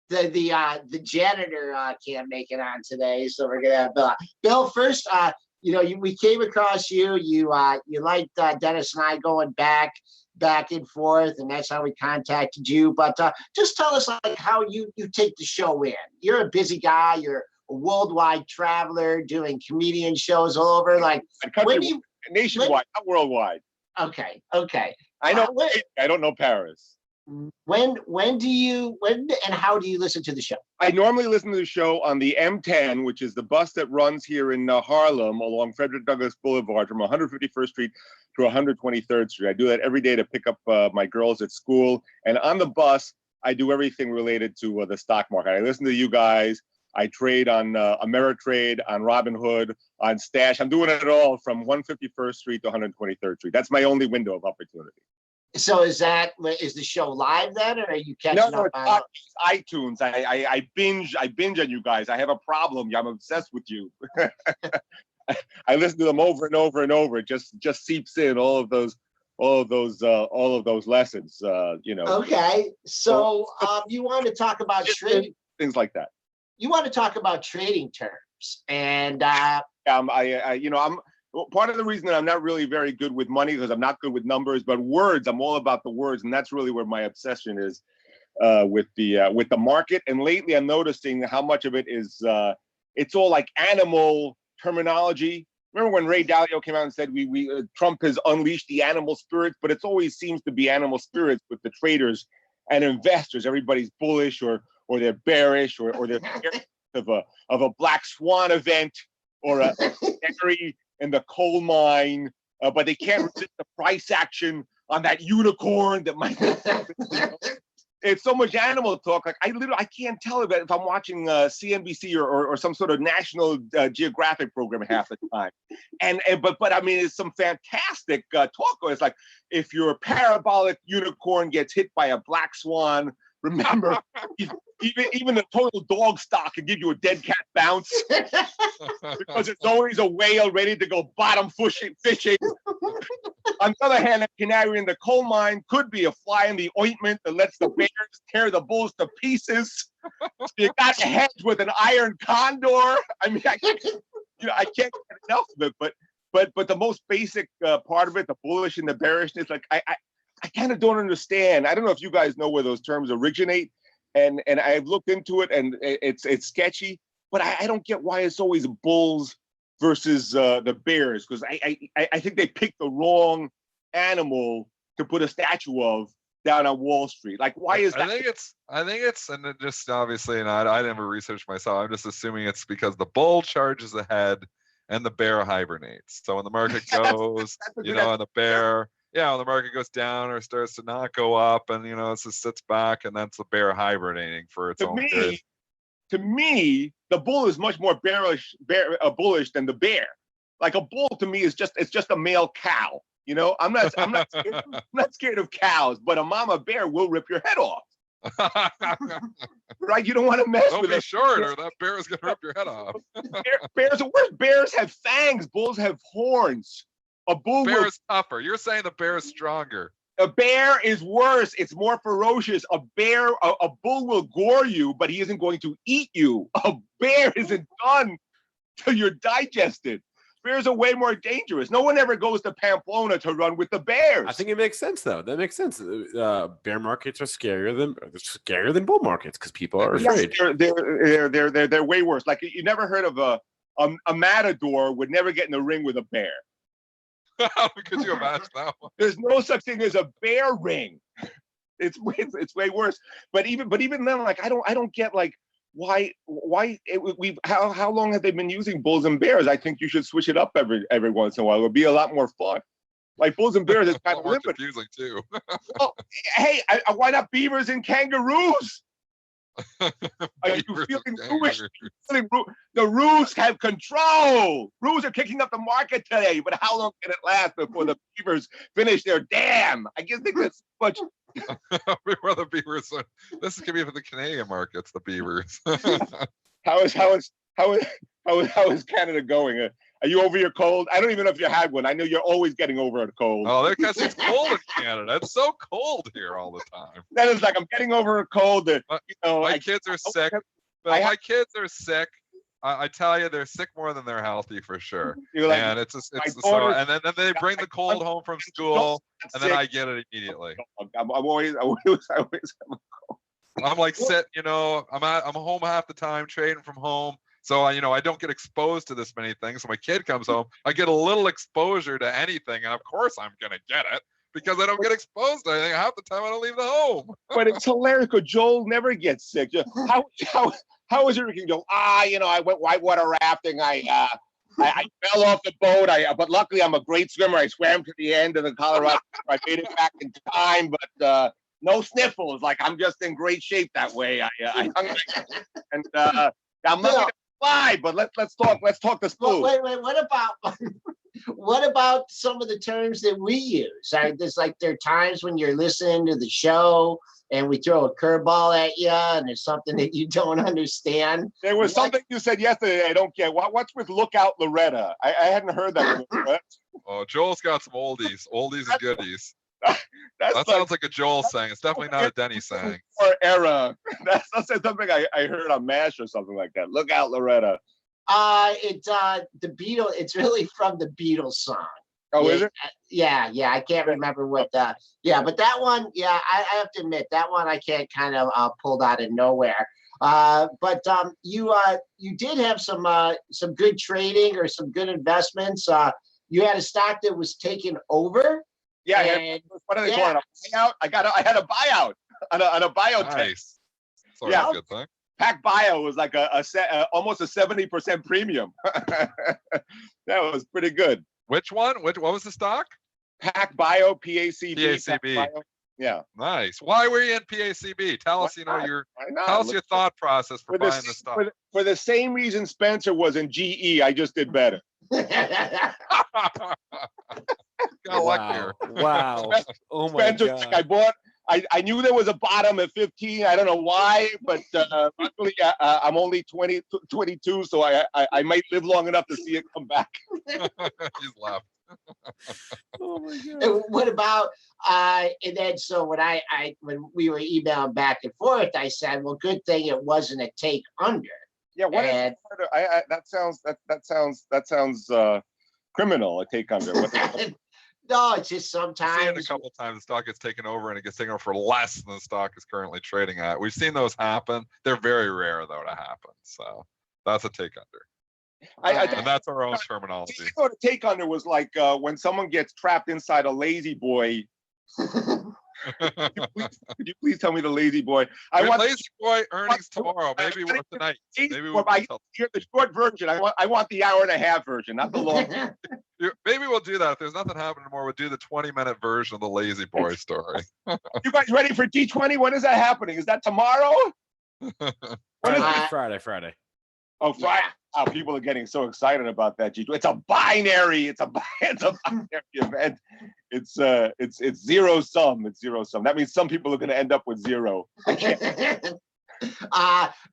The janitor can't make it on today, so we're gonna have Bill. Bill, first, we came across you. You liked Dennis and I going back and forth, and that's how we contacted you. But just tell us like how you take the show in. You're a busy guy. You're a worldwide traveler doing comedian shows all over. Like nationwide, not worldwide. Okay. I know. I don't know Paris. When and how do you listen to the show? I normally listen to the show on the M10, which is the bus that runs here in Harlem along Frederick Douglass Boulevard from 151st Street to 123rd Street. I do that every day to pick up my girls at school. And on the bus, I do everything related to the stock market. I listen to you guys. I trade on Ameritrade, on Robinhood, on Stash. I'm doing it all from 151st Street to 123rd Street. That's my only window of opportunity. So is the show live then, or are you catching No, up it's on? not iTunes. I binge on you guys. I have a problem. I'm obsessed with you. I listen to them over and over and over. It just seeps in all of those lessons. Okay, so you want to talk about trading, things like that. You want to talk about trading terms, and I'm part of the reason that I'm not really very good with money because I'm not good with numbers, but words. I'm all about the words, and that's really where my obsession is with the market. And lately, I'm noticing how much of it is it's all like animal terminology. Remember when Ray Dalio came out and said Trump has unleashed the animal spirits, but it always seems to be animal spirits with the traders and investors. Everybody's bullish or they're bearish or they're scared of a black swan event or a canary in the coal mine, but they can't resist the price action on that unicorn that might. It's so much animal talk. Like I can't tell if I'm watching CNBC or some sort of National Geographic program half the time. But I mean, it's some fantastic talk. It's like if your parabolic unicorn gets hit by a black swan, remember, even the total dog stock can give you a dead cat bounce because it's always a whale ready to go bottom fishing. On the other hand, a canary in the coal mine could be a fly in the ointment that lets the bears tear the bulls to pieces. So you got to hedge with an iron condor. I mean, I can't get enough of it. But the most basic part of it, the bullish and the bearishness, like I kind of don't understand. I don't know if you guys know where those terms originate, and I've looked into it, and it's sketchy. But I don't get why it's always bulls versus the bears, because I think they picked the wrong animal to put a statue of down on Wall Street. Like, why is that? I think it's, and it just obviously, and I never researched myself. I'm just assuming it's because the bull charges ahead and the bear hibernates. So when the market goes, and the bear. Yeah, when the market goes down or starts to not go up, and it just sits back, and that's the bear hibernating for its own good. To me, the bull is much more bullish than the bear. Like a bull to me is just a male cow. I'm not scared of cows, but a mama bear will rip your head off. Right? You don't want to mess with it. Don't be short, or that bear is going to rip your head off. Bears are worse. Bears have fangs. Bulls have horns. A bear is tougher. You're saying the bear is stronger. A bear is worse. It's more ferocious. A bull will gore you, but he isn't going to eat you. A bear isn't done till you're digested. Bears are way more dangerous. No one ever goes to Pamplona to run with the bears. I think it makes sense, though. That makes sense. Bear markets are scarier than bull markets because people are afraid. They're way worse. Like, you never heard of a matador would never get in the ring with a bear. Could you imagine that one? There's no such thing as a bear ring. It's way worse. But even then, like, I don't get, like, why how long have they been using bulls and bears? I think you should switch it up every once in a while. It would be a lot more fun. Like, bulls and bears is kind of limited. Confusing too. Well, hey, why not beavers and kangaroos? Are you feeling Jewish? The roos have control. Roos are kicking up the market today, but how long can it last before the beavers finish their dam? I guess that's much. Before the beavers, this is gonna be for the Canadian markets. The beavers. How is Canada going? Are you over your cold? I don't even know if you had one. I know you're always getting over a cold. Oh, because it's cold in Canada. It's so cold here all the time. That is like, I'm getting over a cold. My kids are sick. But my kids are sick. I tell you, they're sick more than they're healthy for sure. Like, and and then they bring the cold home from school, and then I get it immediately. I'm always have a cold. I'm like, I'm home half the time, trading from home. So I don't get exposed to this many things. So my kid comes home, I get a little exposure to anything, and of course I'm gonna get it because I don't get exposed to anything half the time. I don't leave the home. But it's hilarious because Joel never gets sick. How is it? You can go, I went whitewater rafting. I fell off the boat. But luckily I'm a great swimmer. I swam to the end of the Colorado. I made it back in time, but no sniffles. Like, I'm just in great shape that way. I'm lucky to fly. But let's talk the school. Wait. What about What about some of the terms that we use? There's like there are times when you're listening to the show and we throw a curveball at you, and there's something that you don't understand. There was something you said yesterday I don't get. What's with Lookout Loretta? I hadn't heard that before. Oh, Joel's got some oldies and goodies. That sounds like a Joel saying. It's definitely not a Denny saying. Or era. That's something I heard on MASH or something like that. Lookout Loretta. It's the Beatles. It's really from the Beatles song. Oh, is it? Yeah. I can't remember what the. Yeah, but that one. Yeah, I have to admit that one I can't kind of pulled out of nowhere. But you did have some good trading or some good investments. You had a stock that was taken over. Yeah. What are they calling it? A buyout? I had a buyout on a biotech. Nice. So Yeah. a good thing. Pac Bio was like almost a 70% premium. That was pretty good. Which one? What was the stock? Pac Bio, PACB. PACB. Bio. Yeah. Nice. Why were you in PACB? Tell us, tell us your thought process for buying the stock. For the same reason Spencer was in GE, I just did better. Got luck here. Wow. Oh my Spencer, God. I knew there was a bottom at 15. I don't know why, but luckily I'm only 22, so I might live long enough to see it come back. He's left. Oh my God. And what about and then so when we were emailing back and forth, I said, well, good thing it wasn't a take under. Yeah, what is that sounds criminal, a take under. No, it's just I've seen sometimes a couple times the stock gets taken over and it gets taken over for less than the stock is currently trading at. We've seen those happen. They're very rare though to happen. So that's a take under. And that's our own terminology. You know, the take under was like when someone gets trapped inside a lazy boy. Could you please tell me the lazy boy? I want lazy boy earnings tomorrow. Maybe we're tonight. Maybe we'll hear the short version. I want the hour and a half version, not the long. Maybe we'll do that. If there's nothing happening tomorrow, we'll do the 20-minute version of the lazy boy story. You guys ready for D20? When is that happening? Is that tomorrow? Friday. Oh, Friday. Wow, people are getting so excited about that. It's a binary. It's a binary event. It's zero sum. It's zero sum. That means some people are going to end up with zero.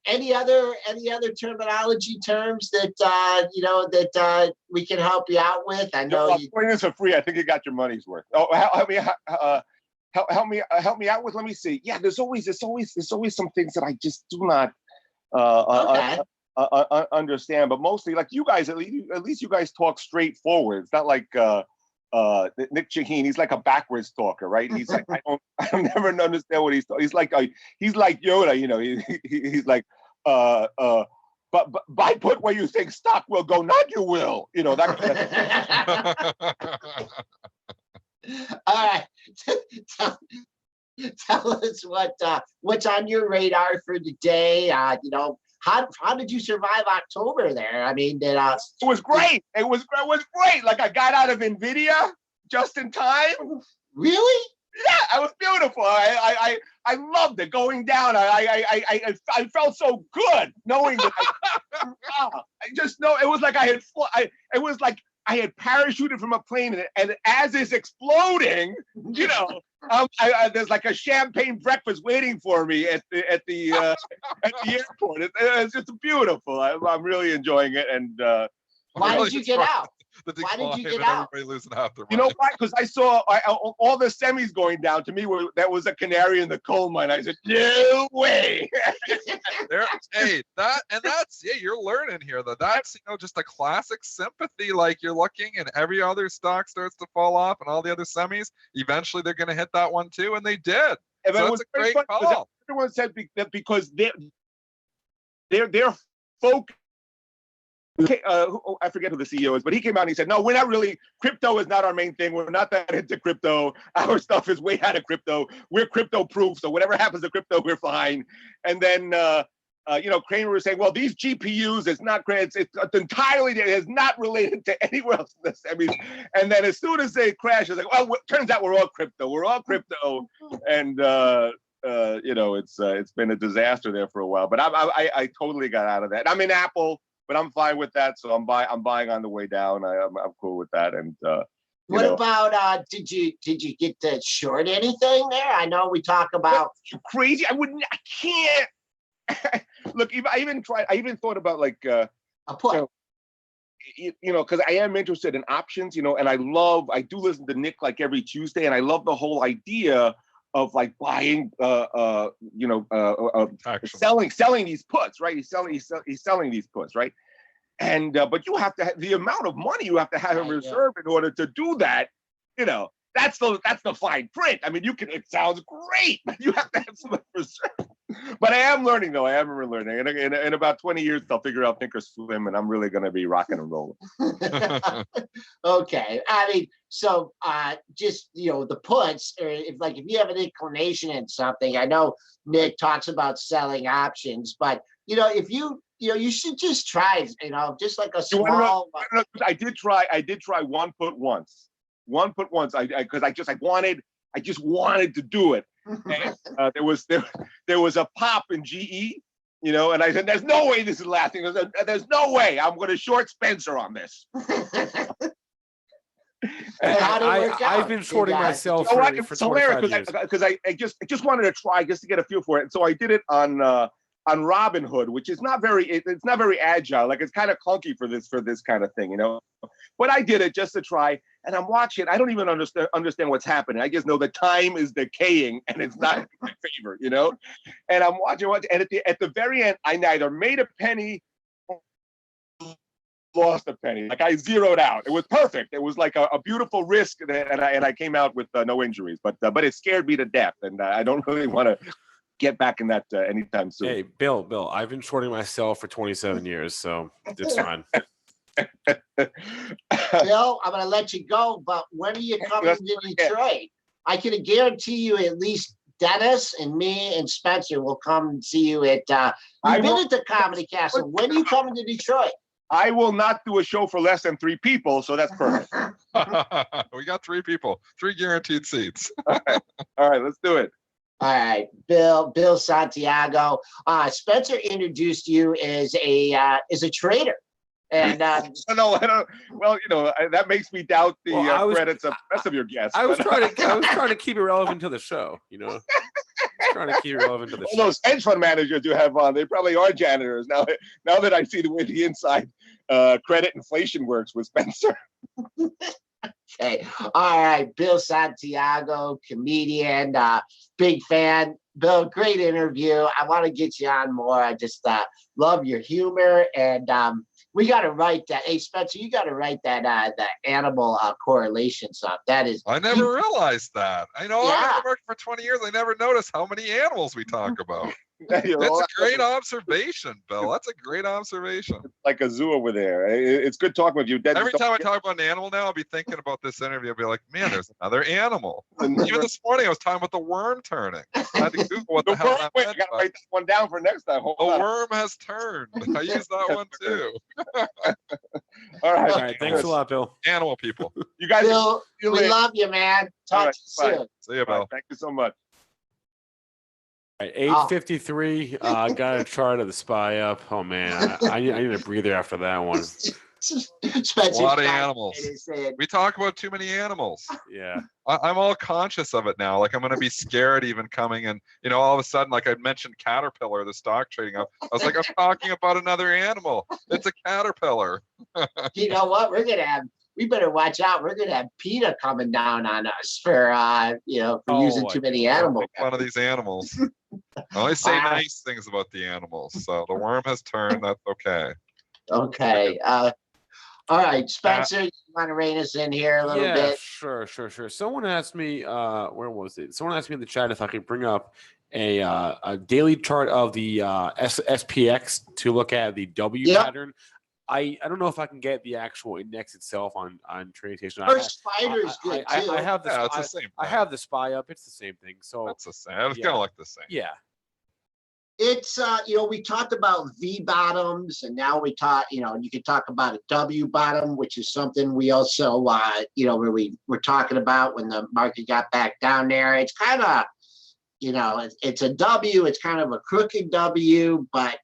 Any other terminology terms that we can help you out with? I know I'm doing this for free. I think you got your money's worth. Oh, help me out with. Let me see. Yeah, there's always some things that I just do not understand. But mostly, like you guys, at least you guys talk straightforward. It's not like Nick Shaheen. He's like a backwards talker, right? He's like I never understand what he's talking. He's like Yoda, you know. He's like but buy put where you think stock will go, not you will, you know, that kind of. All right, tell us what's on your radar for today. How did you survive October there? I mean, it was great. It was great. Like I got out of NVIDIA just in time. Really? Yeah, it was beautiful. I loved it going down. I felt so good knowing that. I just know it was like I had parachuted from a plane, and as it's exploding, you know, there's like a champagne breakfast waiting for me at the airport. It's just beautiful. I'm really enjoying it. And why did you get out? Why did you get out? Everybody losing half their money. You know why? Because I saw all the semis going down. To me, that was a canary in the coal mine. I said, no way. You're learning here though. That's just a classic sympathy. Like you're looking, and every other stock starts to fall off, and all the other semis. Eventually, they're going to hit that one too, and they did. And so that's a great call. Everyone said that because they're focused. I forget who the CEO is, but he came out and he said, no, we're not really, crypto is not our main thing. We're not that into crypto. Our stuff is way out of crypto. We're crypto proof. So whatever happens to crypto, we're fine. And then, Kramer was saying, well, these GPUs, it's not great. It's entirely, it is not related to anywhere else in the semis. And then as soon as they crash, it's like, well, turns out we're all crypto. We're all crypto. And, it's been a disaster there for a while, but I totally got out of that. I'm in Apple. but I'm fine with that. So I'm buying on the way down. I'm cool with that. And what about did you get to short anything there? I know we talk about crazy. I can't. Look, I even thought about like a put. Because I am interested in options, and I do listen to Nick like every Tuesday, and I love the whole idea of like buying, selling these puts, right? He's selling these puts, right? And but you have to have the amount of money you have to have in reserve in order to do that. That's the fine print. I mean, it sounds great, but you have to have some reserve. But I am learning, though. I am learning. And in about 20 years, they'll figure out Thinkorswim, and I'm really going to be rocking and rolling. Okay. I mean, so just, the puts, or if you have an inclination in something, I know Nick talks about selling options, but, if you should just try, just like a small. I did try one put once. Because I just wanted to do it. And, there was a pop in GE, and I said, "There's no way this is lasting. There's no way I'm going to short Spencer on this." I've been shorting myself for 25 years. Because I just wanted to try just to get a feel for it. And so I did it on Robinhood, which is not very agile. Like, it's kind of clunky for this kind of thing, But I did it just to try, and I'm watching. I don't even understand what's happening. I just know the time is decaying, and it's not in my favor, And I'm watching, and at the very end, I neither made a penny or lost a penny. Like, I zeroed out. It was perfect. It was like a beautiful risk, and I came out with no injuries. But it scared me to death, and I don't really want to get back in that anytime soon. Hey, Bill, I've been shorting myself for 27 years, so it's fine. Bill, I'm going to let you go, but when are you coming to Detroit? I can guarantee you at least Dennis and me and Spencer will come and see you at I've been at the Comedy Castle. When are you coming to Detroit? I will not do a show for less than 3 people, so that's perfect. We got 3 people, 3 guaranteed seats. All right, let's do it. All right, Bill Santiago. Spencer introduced you as a trader. And no, I don't. Well, that makes me doubt the credits of the rest of your guests. I was trying to keep it relevant to the show. Trying to keep it relevant to the show. All those hedge fund managers you have on, they probably are janitors. Now that I see the way the inside credit inflation works with Spencer. Okay. All right, Bill Santiago, comedian, big fan. Bill, great interview. I want to get you on more. I just love your humor, and we got to write that. Hey, Spencer, you got to write that animal correlation song. That is. I never realized that. I've been working for 20 years. I never noticed how many animals we talk about. That's a great observation, Bill. That's a great observation. It's like a zoo over there. It's good talking with you. Every time I talk about an animal now, I'll be thinking about this interview. I'll be like, man, there's another animal. Even this morning, I was talking about the worm turning. I had to Google what the hell that meant. I got to write that one down for next time. The worm has turned. I use that one too. All right. All right. Thanks a lot, Bill. Animal people. You guys. Bill, we love you, man. Talk to you soon. See you, Bill. Right, thank you so much. All right, 8:53. Got a chart of the SPY up. Oh man, I need a breather after that one. A lot of animals. We talk about too many animals. Yeah. I'm all conscious of it now. Like, I'm going to be scared even coming and, all of a sudden, like I mentioned Caterpillar, the stock trading up. I was like, I'm talking about another animal. It's a caterpillar. You know what? We better watch out. We're going to have PETA coming down on us for using too many animals. Make fun of these animals. I always say nice things about the animals. So the worm has turned. That's okay. Okay. All right, Spencer, you want to rein us in here a little bit? Sure. Someone asked me, where was it? Someone asked me in the chat if I could bring up a daily chart of the SPX to look at the W pattern. I don't know if I can get the actual index itself on TradingStation. Spider is good too. I have the it's the same thing. I have the SPY up. It's the same thing. So that's the same. It's gonna look the same. Yeah. It's we talked about V bottoms, and now we talk. You can talk about a W bottom, which is something we also where we were talking about when the market got back down there. It's kind of it's a W. It's kind of a crooked W, but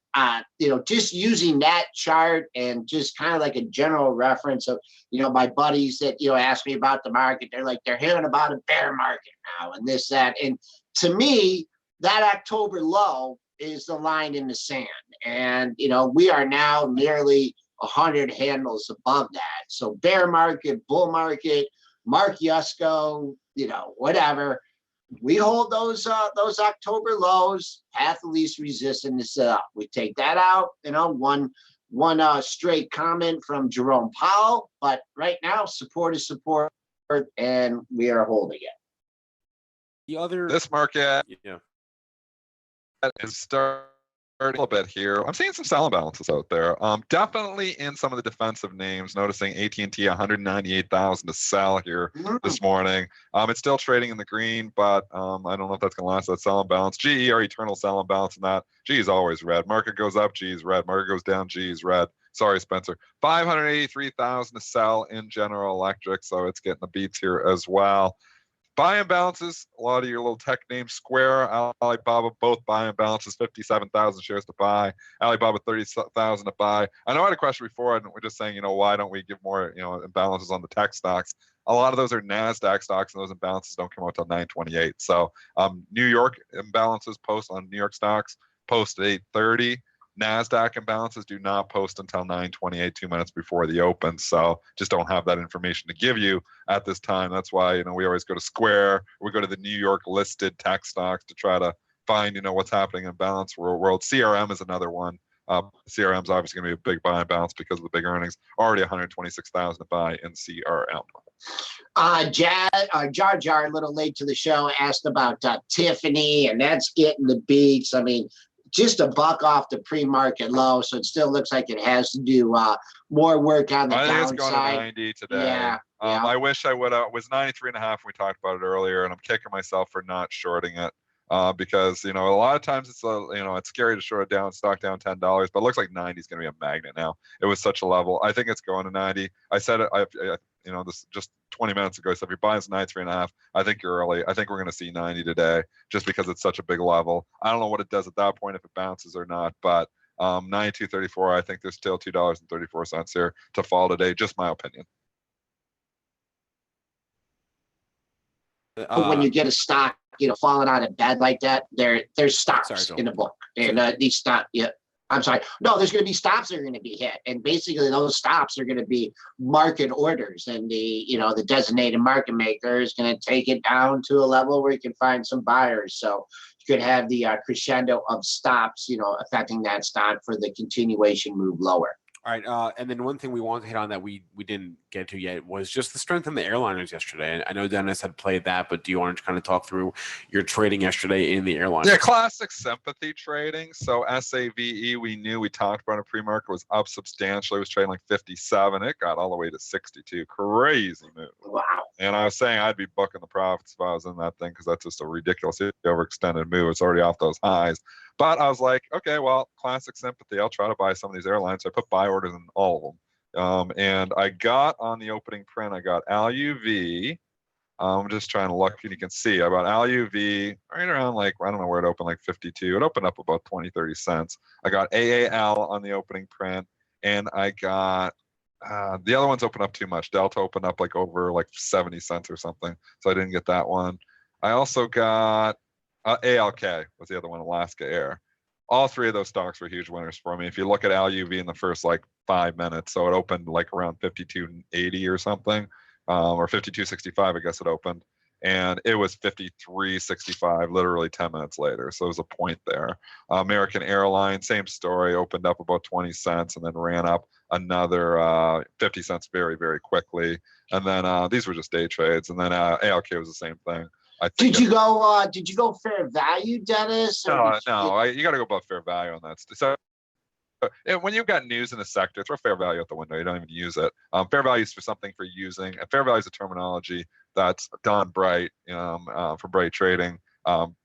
just using that chart and just kind of like a general reference of, my buddies that, ask me about the market, they're hearing about a bear market now and this, that. And to me, that October low is the line in the sand. And, we are now nearly 100 handles above that. So bear market, bull market, Mark Yusko, whatever. We hold those October lows, path of least resistance up. We take that out, one straight comment from Jerome Powell, but right now support is support, and we are holding it. This market is starting a little bit here. I'm seeing some selling balances out there. Definitely in some of the defensive names, noticing AT&T 198,000 to sell here this morning. It's still trading in the green, but I don't know if that's going to last. That selling balance. GE, our eternal selling balance in that. G is always red. Market goes up, G is red. Market goes down, G is red. Sorry, Spencer. 583,000 to sell in General Electric, so it's getting the beats here as well. Buying balances, a lot of your little tech names, Square, Alibaba, both buying balances, 57,000 shares to buy. Alibaba, 30,000 to buy. I know I had a question before, and we're just saying, why don't we give more, imbalances on the tech stocks? A lot of those are NASDAQ stocks, and those imbalances don't come out till 9/28. So New York imbalances post on New York stocks, post at 8:30. NASDAQ imbalances do not post until 9:28, 2 minutes before the open. So just don't have that information to give you at this time. That's why, we always go to Square. We go to the New York listed tech stocks to try to find, what's happening in balance world. CRM is another one. CRM is obviously going to be a big buy and balance because of the big earnings. Already 126,000 to buy in CRM. Jar Jar, a little late to the show, asked about Tiffany, and that's getting the beats. I mean, just a buck off the pre-market low, so it still looks like it has to do more work on the downside. I think it's going to 90 today. Yeah. I wish I would have. It was 93.5. We talked about it earlier, and I'm kicking myself for not shorting it because a lot of times it's it's scary to short it down, stock down $10, but it looks like 90 is going to be a magnet now. It was such a level. I think it's going to 90. I said it. This just 20 minutes ago. So if you're buying 93.5, I think you're early. I think we're going to see 90 today, just because it's such a big level. I don't know what it does at that point, if it bounces or not, but 92.34. I think there's still $2.34 here to fall today. Just my opinion. When you get a stock, falling out of bed like that, there's stops in the book, and these stop. Yeah. I'm sorry. No, there's going to be stops that are going to be hit, and basically those stops are going to be market orders, and the designated market maker is going to take it down to a level where you can find some buyers. So you could have the crescendo of stops, affecting that stock for the continuation move lower. All right, and then one thing we wanted to hit on that we didn't get to yet was just the strength in the airliners yesterday. I know Dennis had played that, but do you want to kind of talk through your trading yesterday in the airlines? Yeah, classic sympathy trading. So SAVE, we talked about it. Pre-market was up substantially. It was trading like 57. It got all the way to 62. Crazy move. Wow. And I was saying I'd be booking the profits if I was in that thing, because that's just a ridiculously overextended move. It's already off those highs. But I was like, okay, well, classic sympathy. I'll try to buy some of these airlines. So I put buy orders in all of them. And I got on the opening print, I got LUV. I'm just trying to look, and you can see I bought LUV right around I don't know where it opened, 52. It opened up about 20, 30 cents. I got AAL on the opening print, and I got the other ones opened up too much. Delta opened up over 70 cents or something. So I didn't get that one. I also got ALK was the other one, Alaska Air. All three of those stocks were huge winners for me. If you look at LUV in the first 5 minutes, so it opened around 52.80 or something, or 52.65, I guess it opened, and it was 53.65 literally 10 minutes later. So it was a point there. American Airlines, same story, opened up about 20 cents and then ran up another 50 cents very, very quickly. And then these were just day trades. And then ALK was the same thing. Did you go fair value, Dennis? No, you got to go above fair value on that. So when you've got news in a sector, throw fair value out the window. You don't even use it. Fair value is for something for using. And fair value is a terminology that's done Bright for Bright Trading.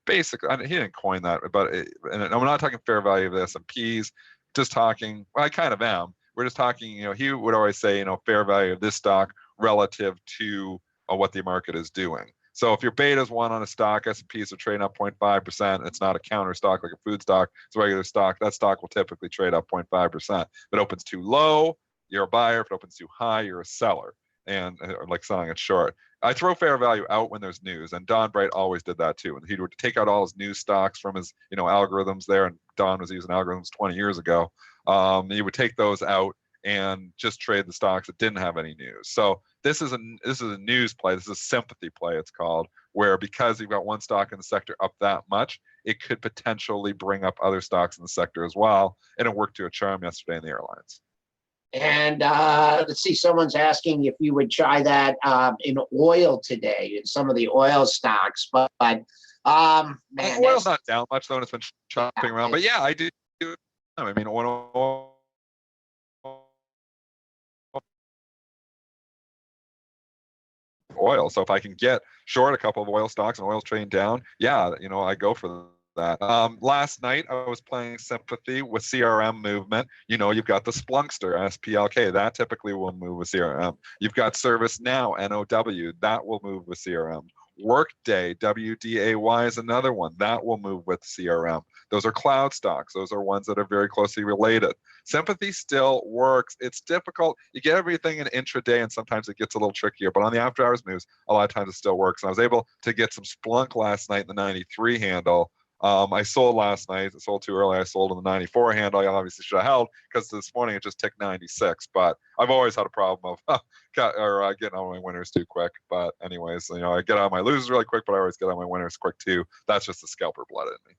Basically, he didn't coin that, but and I'm not talking fair value of the S&Ps. Just talking. Well, I kind of am. We're just talking. He would always say, fair value of this stock relative to what the market is doing. So if your beta is 1 on a stock, S&Ps are trading up 0.5%. It's not a counter stock like a food stock. It's a regular stock. That stock will typically trade up 0.5%. If it opens too low, you're a buyer. If it opens too high, you're a seller. And like selling it short. I throw fair value out when there's news, and Don Bright always did that too. And he would take out all his news stocks from his, algorithms there. And Don was using algorithms 20 years ago. He would take those out and just trade the stocks that didn't have any news. So this is a news play. This is a sympathy play, it's called, where because you've got one stock in the sector up that much, it could potentially bring up other stocks in the sector as well. And it worked to a charm yesterday in the airlines. And let's see, someone's asking if you would try that in oil today, in some of the oil stocks. But man, oil's not down much though, and it's been chopping around. But yeah, I do. I mean, oil. So if I can get short a couple of oil stocks and oil's trading down, yeah, I go for that. Last night I was playing sympathy with CRM movement. You've got the Splunkster SPLK, that typically will move with CRM. You've got ServiceNow NOW, that will move with CRM. Workday WDAY is another one that will move with CRM. Those are cloud stocks. Those are ones that are very closely related. Sympathy still works. It's difficult. You get everything in intraday, and sometimes it gets a little trickier. But on the after hours moves, a lot of times it still works. And I was able to get some Splunk last night in the 93 handle. I sold last night. I sold too early. I sold in the 94 handle. I obviously should have held because this morning it just ticked 96. But I've always had a problem of getting out of my winners too quick. But anyways, I get out of my losers really quick, but I always get out of my winners quick too. That's just the scalper blood in me.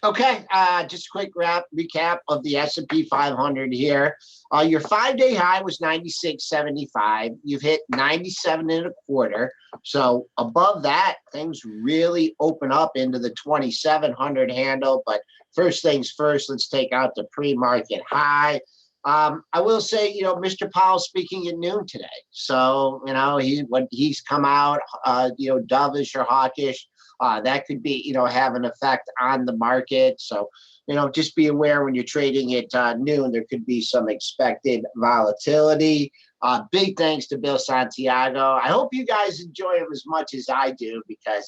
Okay, just a quick recap of the S&P 500 here. Your 5-day high was 96.75. You've hit 97.25. So above that, things really open up into the 2,700 handle. But first things first, let's take out the pre-market high. I will say, Mr. Powell speaking at noon today. So, he's come out, dovish or hawkish. That could be, have an effect on the market. So, just be aware when you're trading at noon, there could be some expected volatility. Big thanks to Bill Santiago. I hope you guys enjoy him as much as I do because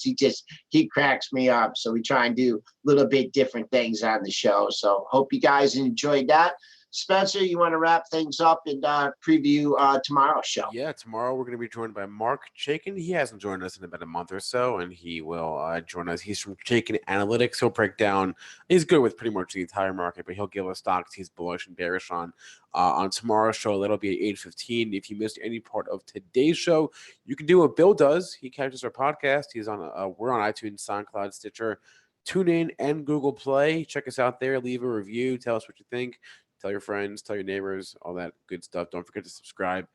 he cracks me up. So we try and do a little bit different things on the show. So hope you guys enjoyed that. Spencer, you want to wrap things up and preview tomorrow's show? Yeah, tomorrow we're going to be joined by Mark Chaikin. He hasn't joined us in about a month or so, and he will join us. He's from Chaikin Analytics. He'll break down. He's good with pretty much the entire market, but he'll give us stocks he's bullish and bearish on tomorrow's show. That'll be at 8:15. If you missed any part of today's show, you can do what Bill does. He catches our podcast. He's on. We're on iTunes, SoundCloud, Stitcher, TuneIn, and Google Play. Check us out there. Leave a review. Tell us what you think. Tell your friends, tell your neighbors, all that good stuff. Don't forget to subscribe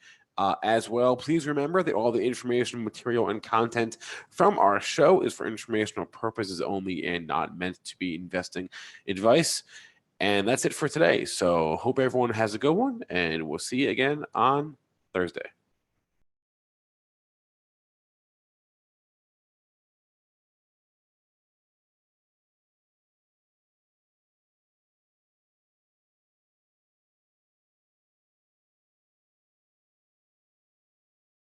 as well. Please remember that all the information, material, and content from our show is for informational purposes only and not meant to be investing advice. And that's it for today. So hope everyone has a good one, and we'll see you again on Thursday.